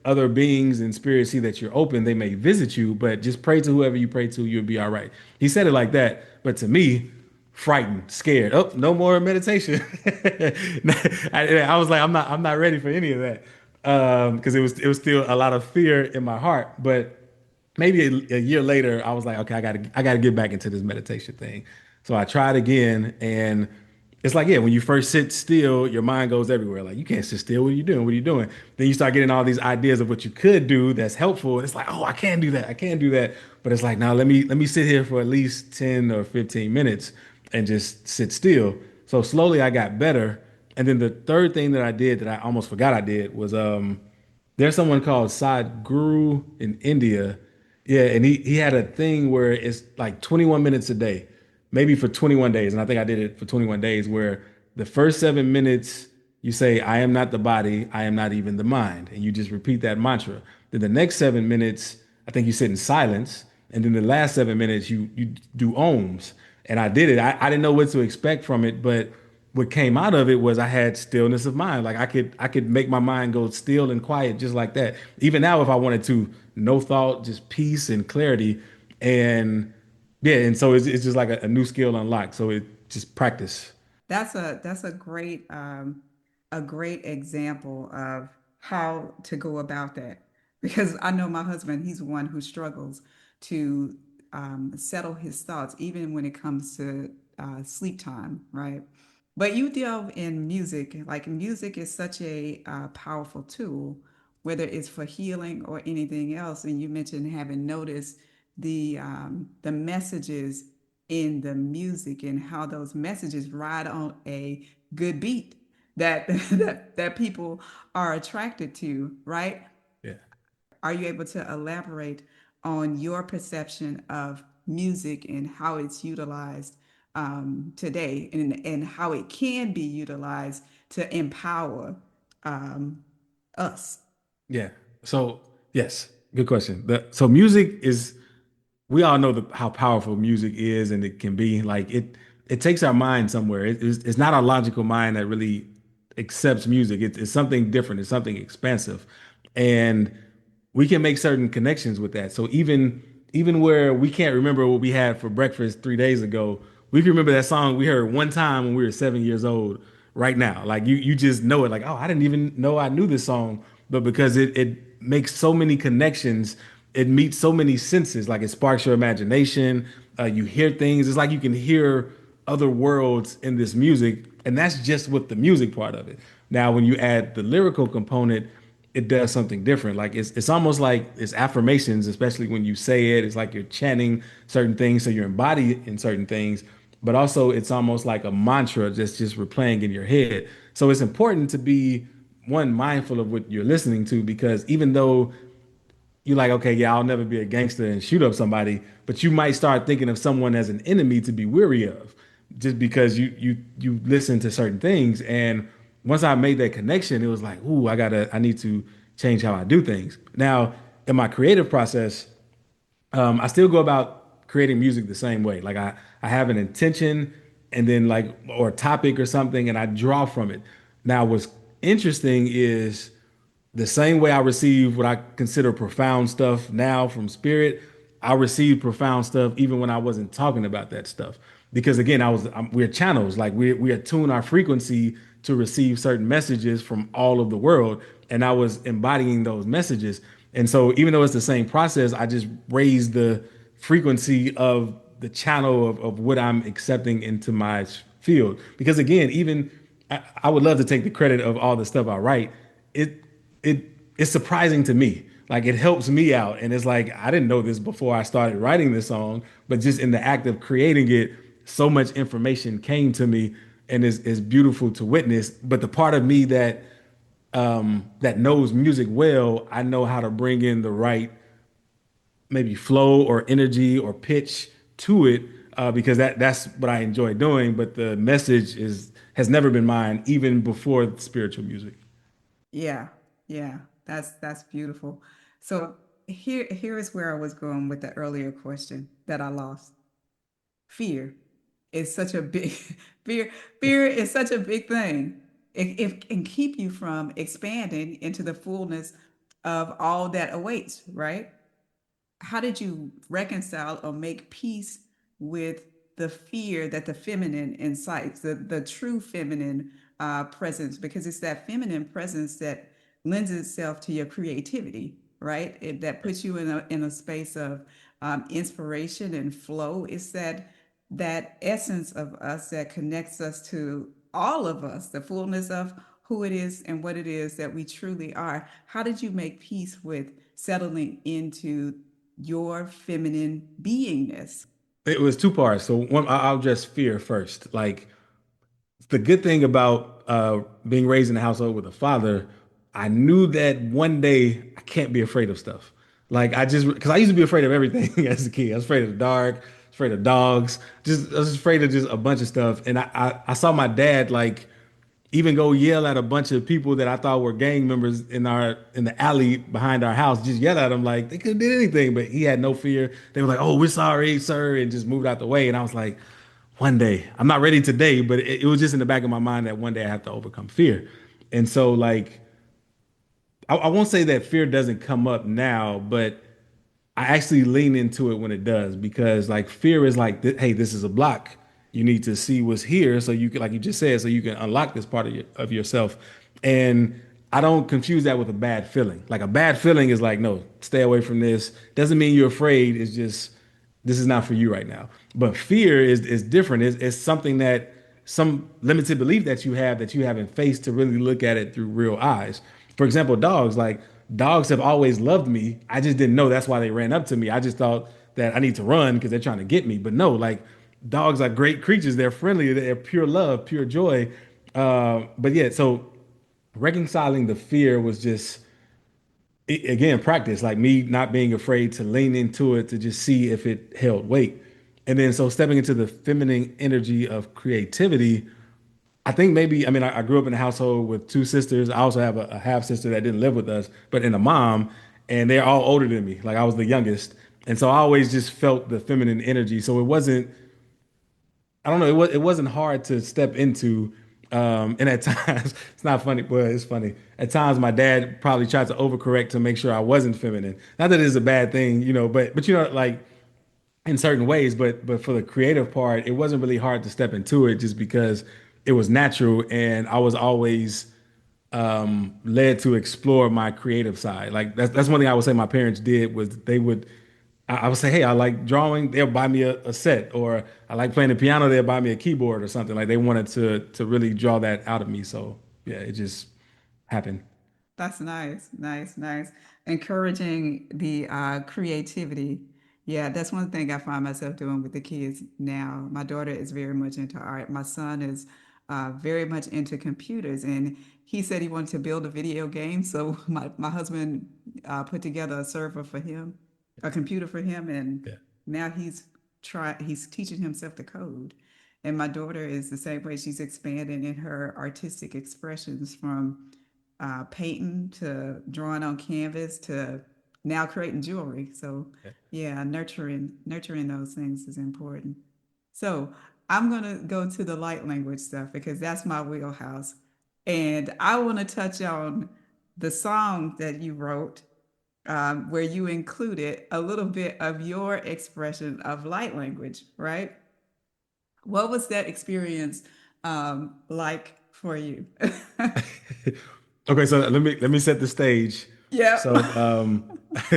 other beings and spirits see that you're open, they may visit you, but just pray to whoever you pray to, you'll be all right. He said it like that, but to me, frightened, scared. Oh, no more meditation. I was like, I'm not ready for any of that. Because it was still a lot of fear in my heart. But maybe a year later, I was like, okay, I gotta get back into this meditation thing. So I tried again, and it's like, yeah, when you first sit still, your mind goes everywhere. Like, you can't sit still. What are you doing? What are you doing? Then you start getting all these ideas of what you could do that's helpful. And it's like, oh, I can do that. I can do that. But it's like, now let me sit here for at least 10 or 15 minutes and just sit still. So slowly I got better. And then the third thing that I did that I almost forgot I did was there's someone called Sadhguru in India. Yeah, and he had a thing where it's like 21 minutes a day, maybe for 21 days. And I think I did it for 21 days where the first 7 minutes you say, I am not the body, I am not even the mind. And you just repeat that mantra. Then the next 7 minutes, I think you sit in silence. And then the last 7 minutes you do ohms. And I did it. I didn't know what to expect from it, but what came out of it was I had stillness of mind. Like I could make my mind go still and quiet just like that. Even now, if I wanted to, no thought, just peace and clarity. And yeah, and so it's just like a new skill unlocked. So it just practice. That's a great example of how to go about that. Because I know my husband, he's one who struggles to settle his thoughts, even when it comes to sleep time, right? But you delve in music. Like music is such a powerful tool, whether it's for healing or anything else. And you mentioned having noticed the messages in the music and how those messages ride on a good beat that that people are attracted to, right? Yeah. Are you able to elaborate on your perception of music and how it's utilized today, and how it can be utilized to empower us? Yeah. So yes, good question. So music is we all know how powerful music is and it can be. Like it takes our mind somewhere. It's not our logical mind that really accepts music. It's something different. It's something expansive, and we can make certain connections with that. So even where we can't remember what we had for breakfast 3 days ago, we can remember that song we heard one time when we were 7 years old. Right now, like you just know it. Like, oh, I didn't even know I knew this song, but because it makes so many connections, it meets so many senses. Like it sparks your imagination. You hear things. It's like you can hear other worlds in this music, and that's just with the music part of it. Now, when you add the lyrical component, it does something different. Like it's almost like it's affirmations, especially when you say it. It's like you're chanting certain things, so you're embodied in certain things. But also, it's almost like a mantra that's just replaying in your head. So it's important to be one mindful of what you're listening to because even though you're like, okay, yeah, I'll never be a gangster and shoot up somebody, but you might start thinking of someone as an enemy to be weary of, just because you listen to certain things. And once I made that connection, it was like, ooh, I need to change how I do things. Now, in my creative process, I still go about creating music the same way. Like I have an intention and then like or a topic or something, and I draw from it. Now, what's interesting is the same way I receive what I consider profound stuff now from spirit, I receive profound stuff even when I wasn't talking about that stuff. Because again, we're channels, like we attune our frequency to receive certain messages from all of the world, and I was embodying those messages. And so, even though it's the same process, I just raised the frequency of the channel of what I'm accepting into my field. Because again, even I would love to take the credit of all the stuff I write. It it it's surprising to me. Like it helps me out, and it's like I didn't know this before I started writing this song, but just in the act of creating it, so much information came to me, and is beautiful to witness. But the part of me that knows music well, I know how to bring in the right maybe flow or energy or pitch to it because that's what I enjoy doing. But the message is has never been mine, even before spiritual music. Yeah, yeah, that's beautiful. So here is where I was going with the earlier question that I lost. Fear is such a big fear. Fear is such a big thing. It can keep you from expanding into the fullness of all that awaits, right? How did you reconcile or make peace with the fear that the feminine incites, the true feminine presence? Because it's that feminine presence that lends itself to your creativity, right? That puts you in a space of inspiration and flow. It's that essence of us that connects us to all of us, the fullness of who it is and what it is that we truly are. How did you make peace with settling into your feminine beingness? It was two parts. So one, I'll address fear first. Like the good thing about being raised in a household with a father, I knew that one day I can't be afraid of stuff. Like I just because I used to be afraid of everything as a kid. I was afraid of the dark, afraid of dogs, just I was afraid of just a bunch of stuff. And I saw my dad like even go yell at a bunch of people that I thought were gang members in the alley behind our house, just yell at them like they couldn't do anything, but he had no fear. They were like, "Oh, we're sorry, sir," and just moved out the way. And I was like, one day, I'm not ready today, but it was just in the back of my mind that one day I have to overcome fear. And so, like, I won't say that fear doesn't come up now, but I actually lean into it when it does because like fear is like, hey, this is a block. You need to see what's here so you can, like you just said, so you can unlock this part of yourself. And I don't confuse that with a bad feeling. Like a bad feeling is like, no, stay away from this. Doesn't mean you're afraid. It's just this is not for you right now. But fear is different. It's something that some limited belief that you haven't faced to really look at it through real eyes. For example, dogs, like dogs have always loved me. I just didn't know that's why they ran up to me. I just thought that I need to run because they're trying to get me. But no, like dogs are great creatures. They're friendly. They're pure love, pure joy. But yeah, so reconciling the fear was just again practice, like me not being afraid to lean into it to just see if it held weight. And then so stepping into the feminine energy of creativity, I think maybe, I mean, I grew up in a household with two sisters. I also have a half sister that didn't live with us, but and a mom, and they're all older than me. Like I was the youngest. And so I always just felt the feminine energy. So it wasn't, I don't know, it wasn't hard to step into. And at times, it's not funny, but it's funny. At times, my dad probably tried to overcorrect to make sure I wasn't feminine. Not that it's a bad thing, but you know, like in certain ways, but for the creative part, it wasn't really hard to step into it just because it was natural and I was always led to explore my creative side. Like that's one thing I would say my parents did was they would I would say, hey, I like drawing, they'll buy me a set, or I like playing the piano, they'll buy me a keyboard or something. Like they wanted to really draw that out of me. So yeah, it just happened. That's nice, nice, nice. Encouraging the creativity. Yeah, that's one thing I find myself doing with the kids now. My daughter is very much into art. My son is very much into computers, and he said he wanted to build a video game. So my husband put together a server for him, a computer for him, and Yeah. now he's teaching himself to code. And my daughter is the same way. She's expanding in her artistic expressions from painting to drawing on canvas to now creating jewelry. So yeah, nurturing those things is important. So I'm going to go to the light language stuff because that's my wheelhouse. And I want to touch on the song that you wrote, where you included a little bit of your expression of light language, right? What was that experience like for you? Okay, so let me set the stage. Yep. So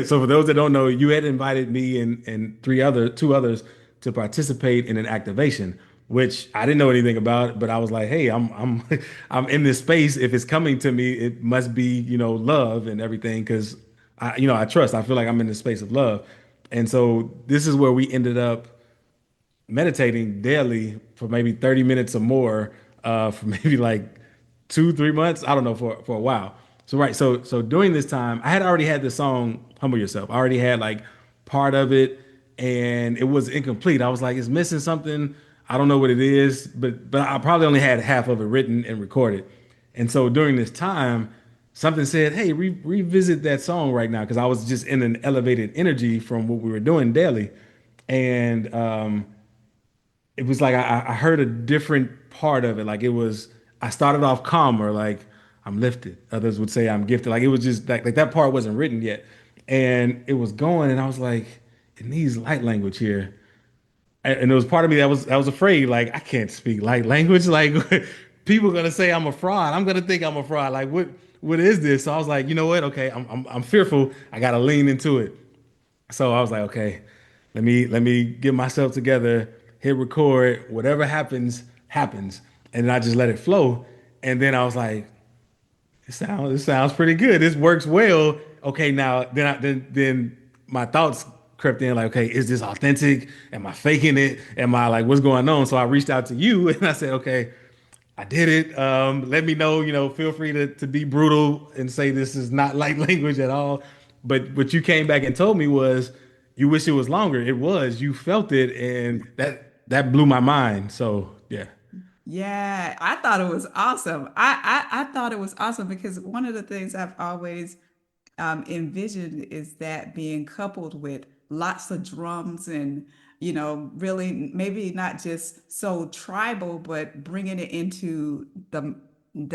so for those that don't know, you had invited me and two others to participate in an activation, which I didn't know anything about, but I was like, hey, I'm I'm in this space. If it's coming to me, it must be, love and everything, because I trust. I feel like I'm in the space of love. And so this is where we ended up meditating daily for maybe 30 minutes or more, for maybe like 2, 3 months. I don't know, for a while. So right. So during this time, I had already had the song Humble Yourself. I already had like part of it, and it was incomplete. I was like, it's missing something. I don't know what it is, but I probably only had half of it written and recorded. And so during this time, something said, "Hey, revisit that song right now," because I was just in an elevated energy from what we were doing daily. And it was like I heard a different part of it. Like it was, I started off calmer, like I'm lifted. Others would say I'm gifted. Like it was just like that part wasn't written yet, and it was going, and I was like, it needs light language here. And there was part of me that was afraid. Like I can't speak light language. Like people are gonna say I'm a fraud. I'm gonna think I'm a fraud. Like what is this? So I was like, you know what? Okay, I'm fearful. I gotta lean into it. So I was like, okay, let me get myself together, hit record, whatever happens, happens. And then I just let it flow. And then I was like, it sounds pretty good. This works well. Okay, now then my thoughts crept in like, okay, is this authentic? Am I faking it? Am I like what's going on? So I reached out to you and I said, okay, I did it. Let me know, feel free to be brutal and say this is not light language at all. But what you came back and told me was you wish it was longer. It was. You felt it, and that blew my mind. So yeah. Yeah, I thought it was awesome. I thought it was awesome because one of the things I've always envisioned is that being coupled with lots of drums and, really maybe not just so tribal, but bringing it into the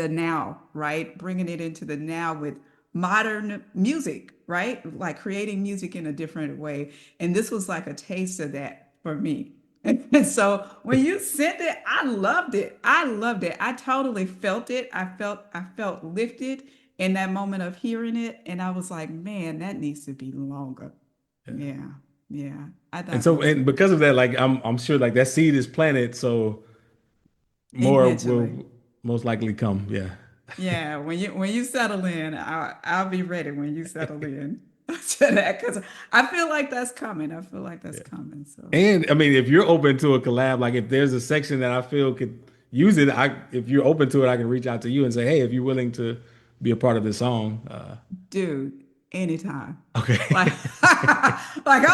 now, right? Bringing it into the now with modern music, right? Like creating music in a different way. And this was like a taste of that for me. And so when you sent it, I loved it. I loved it. I totally felt it. I felt lifted in that moment of hearing it. And I was like, man, that needs to be longer. Yeah. Yeah. I And thought that so, was and great. because of that, like I'm sure like that seed is planted, so more Eventually. will most likely come. Yeah. Yeah, when you settle in, I'll be ready when you settle in to that because I feel like that's coming. I feel like that's Yeah. coming. So And I mean, if you're open to a collab, like if there's a section that I feel could use it, if you're open to it, I can reach out to you and say, hey, if you're willing to be a part of this song, dude, anytime. Like, okay. like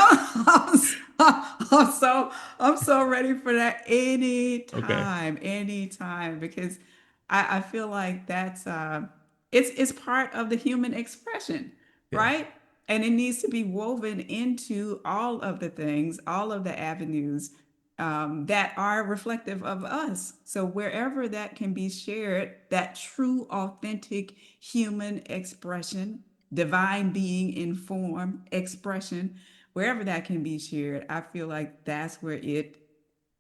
I'm so ready for that Okay. anytime, because I feel like that's it's part of the human expression, Yeah. right? And it needs to be woven into all of the things, all of the avenues that are reflective of us. So wherever that can be shared, that true, authentic human expression, divine being in form expression, wherever that can be shared, I feel like that's where it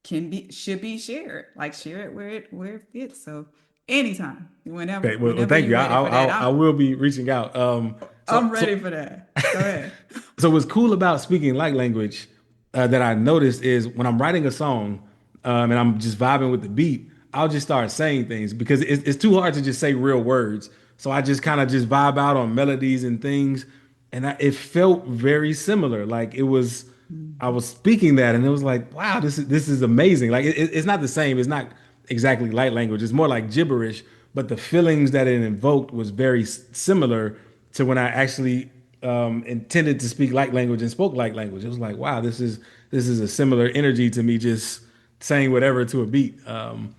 should be shared. Like share it where it fits. So anytime, whenever Okay. Well, whenever thank you're you. ready for that, I will be reaching out. I'm So ready so for that. Go ahead. So what's cool about speaking light language, that I noticed is when I'm writing a song, and I'm just vibing with the beat, I'll just start saying things because it's too hard to just say real words. So I just kind of just vibe out on melodies and things, and it felt very similar. Like it was, I Mhm. was speaking that, and it was like, wow, this is amazing. Like it's not the same. It's not exactly light language. It's more like gibberish, but the feelings that it invoked was very similar to when I actually intended to speak light language and spoke light language. It was like, wow, this is a similar energy to me just saying whatever to a beat, when I'm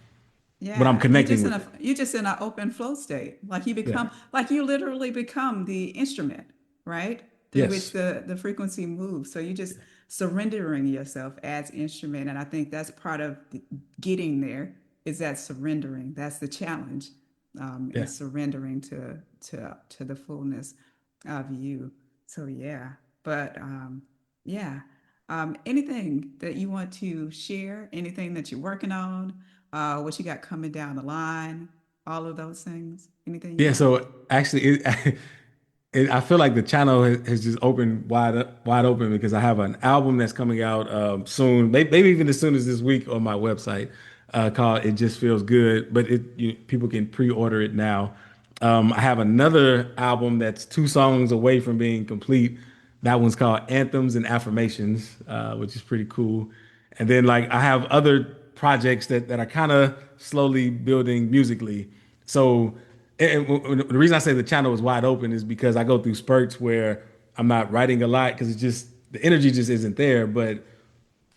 Yeah, connecting with it. you just in an open flow state. Like Yeah. you literally become the instrument, right? Through which Yes. the frequency moves. So you just surrendering yourself as instrument. And I think that's part of getting there is that surrendering. That's the challenge, Yeah. is surrendering to the fullness of you. So yeah, but yeah. Anything that you want to share? Anything that you're working on? What you got coming down the line? All of those things. Anything you Yeah, got? so actually, I feel like the channel has just opened wide open because I have an album that's coming out soon, maybe even as soon as this week on my website, called "It Just Feels Good." But people can pre-order it now. I have another album that's 2 songs away from being complete. That one's called "Anthems and Affirmations," which is pretty cool. And then like I have other projects that are kind of slowly building musically. So the reason I say the channel is wide open is because I go through spurts where I'm not writing a lot because it's just the energy just isn't there. But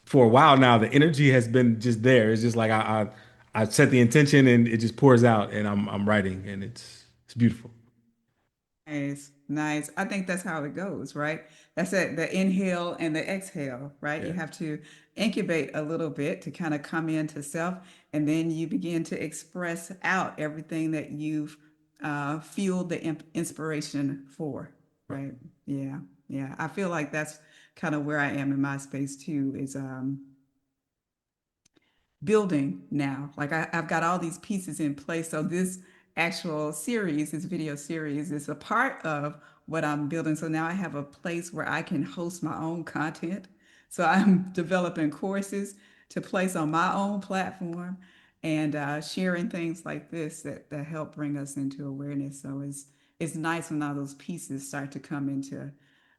for a while now, the energy has been just there. It's just like I set the intention and it just pours out, and I'm writing, and it's beautiful. Nice, nice. I think that's how it goes, right? That's it, the inhale and the exhale, right? You Yeah. have to incubate a little bit to kind of come into self, and then you begin to express out everything that you've fueled the inspiration for, right? Yeah, yeah. I feel like that's kind of where I am in my space too, is building now. Like I've got all these pieces in place. So this actual series, this video series, is a part of what I'm building. So now I have a place where I can host my own content. So I'm developing courses to place on my own platform and sharing things like this that help bring us into awareness. So it's nice when all those pieces start to come into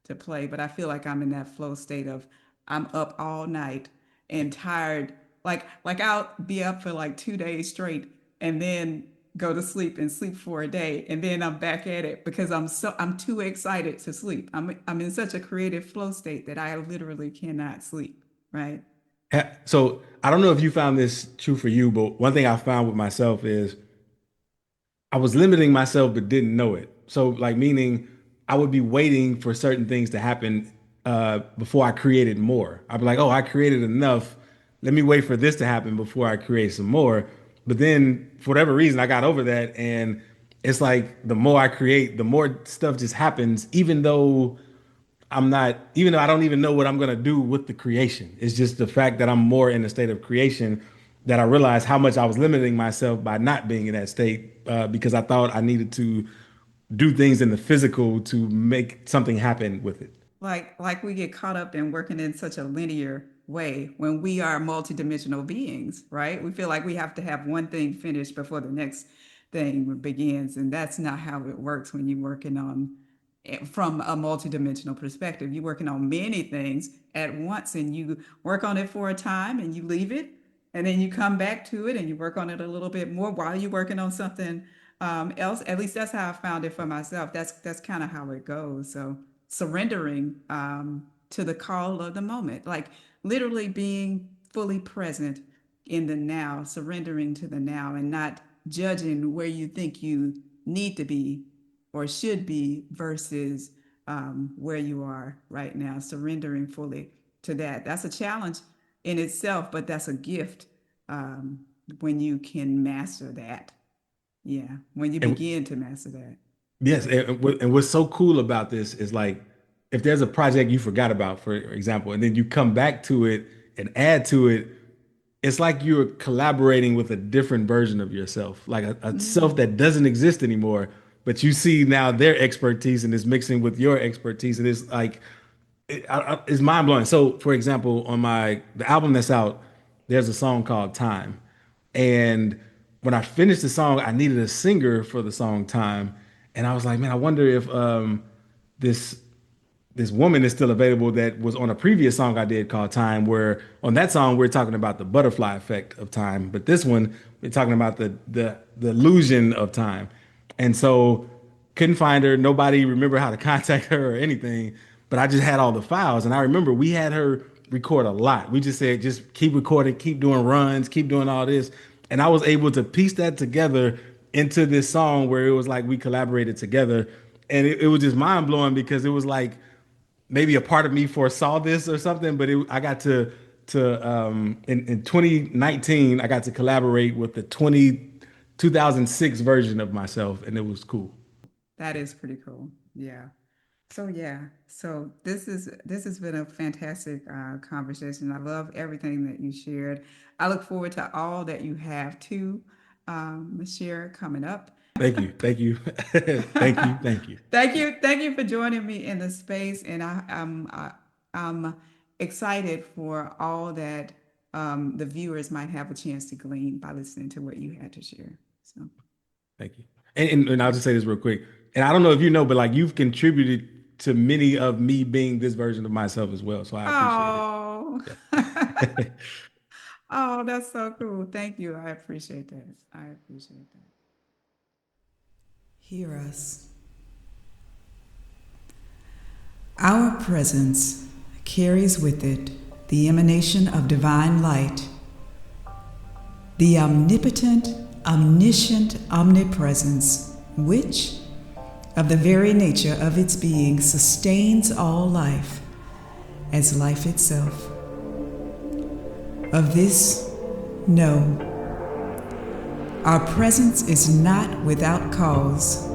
to play. But I feel like I'm in that flow state of I'm up all night and tired. Like I'll be up for like 2 days straight and then go to sleep and sleep for a day and then I'm back at it because I'm too excited to sleep. I'm in such a creative flow state that I literally cannot sleep, right? So I don't know if you found this true for you, but one thing I found with myself is I was limiting myself but didn't know it. So like meaning I would be waiting for certain things to happen before I created more. I'd be like, oh, I created enough. Let me wait for this to happen before I create some more. But then for whatever reason, I got over that, and it's like the more I create, the more stuff just happens, even though I don't even know what I'm gonna do with the creation. It's just the fact that I'm more in a state of creation that I realized how much I was limiting myself by not being in that state because I thought I needed to do things in the physical to make something happen with it. Like we get caught up in working in such a linear way when we are multidimensional beings, right? We feel like we have to have one thing finished before the next thing begins, and that's not how it works when you're working on from a multidimensional perspective. You're working on many things at once, and you work on it for a time, and you leave it, and then you come back to it, and you work on it a little bit more while you're working on something else. At least that's how I found it for myself. That's kind of how it goes. So surrendering to the call of the moment, like literally being fully present in the now, surrendering to the now, and not judging where you think you need to be or should be versus where you are right now, surrendering fully to that. That's a challenge in itself, but that's a gift um, when you can master that. Yeah, when you And begin to master that. yes, and what's so cool about this is like if there's a project you forgot about, for example, and then you come back to it and add to it, it's like you're collaborating with a different version of yourself, like a self Mm. that doesn't exist anymore, but you see now their expertise and it's mixing with your expertise, and it's like it's mind blowing. So, for example, on the album that's out, there's a song called "Time," and when I finished the song, I needed a singer for the song "Time," and I was like, man, I wonder if this this woman is still available that was on a previous song I did called Time, where on that song we're talking about the butterfly effect of time, but this one we're talking about the illusion of time. And so couldn't find her, nobody remember how to contact her or anything, but I just had all the files and I remember we had her record a lot. We just said just keep recording, keep doing runs, keep doing all this. And I was able to piece that together into this song where it was like we collaborated together. And it was just mind blowing because it was like maybe a part of me foresaw this or something, but I got to in 2019 I got to collaborate with the 2006 version of myself, and it was cool. That is pretty cool. Yeah. So yeah, so this has been a fantastic conversation. I love everything that you shared. I look forward to all that you have to share coming up. Thank you, thank you, thank you, thank you. Thank you for joining me in the space, and I'm excited for all that the viewers might have a chance to glean by listening to what you had to share. So, Thank you. And I'll just say this real quick. And I don't know if you know, but like you've contributed to many of me being this version of myself as well. So I appreciate it. oh, Yeah. oh, that's so cool. Thank you. I appreciate that. I appreciate that. Hear us. Our presence carries with it the emanation of divine light, the omnipotent, omniscient omnipresence, which, of the very nature of its being, sustains all life as life itself. Of this, know, our presence is not without cause,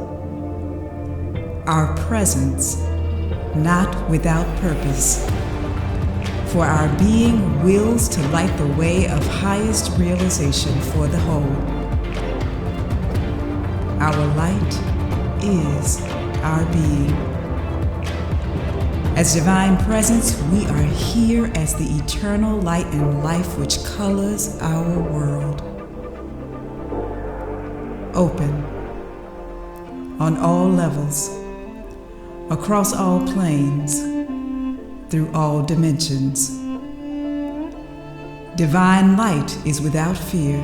our presence not without purpose, for our being wills to light the way of highest realization for the whole. Our light is our being. As divine presence, we are here as the eternal light and life which colors our world. Open on all levels, across all planes, through all dimensions. Divine light is without fear.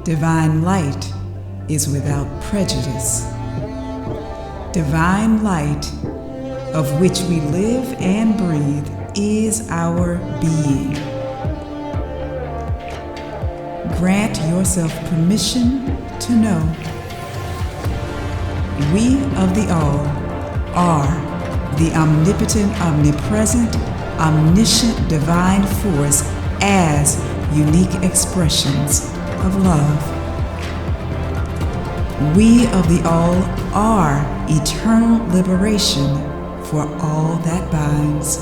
Divine light is without prejudice. Divine light, of which we live and breathe, is our being. Grant yourself permission to know we of the all are the omnipotent, omnipresent, omniscient divine force as unique expressions of love. We of the all are eternal liberation for all that binds.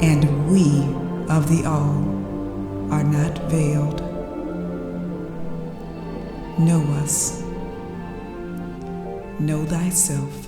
And we of the all are not veiled. Know us. Know thyself.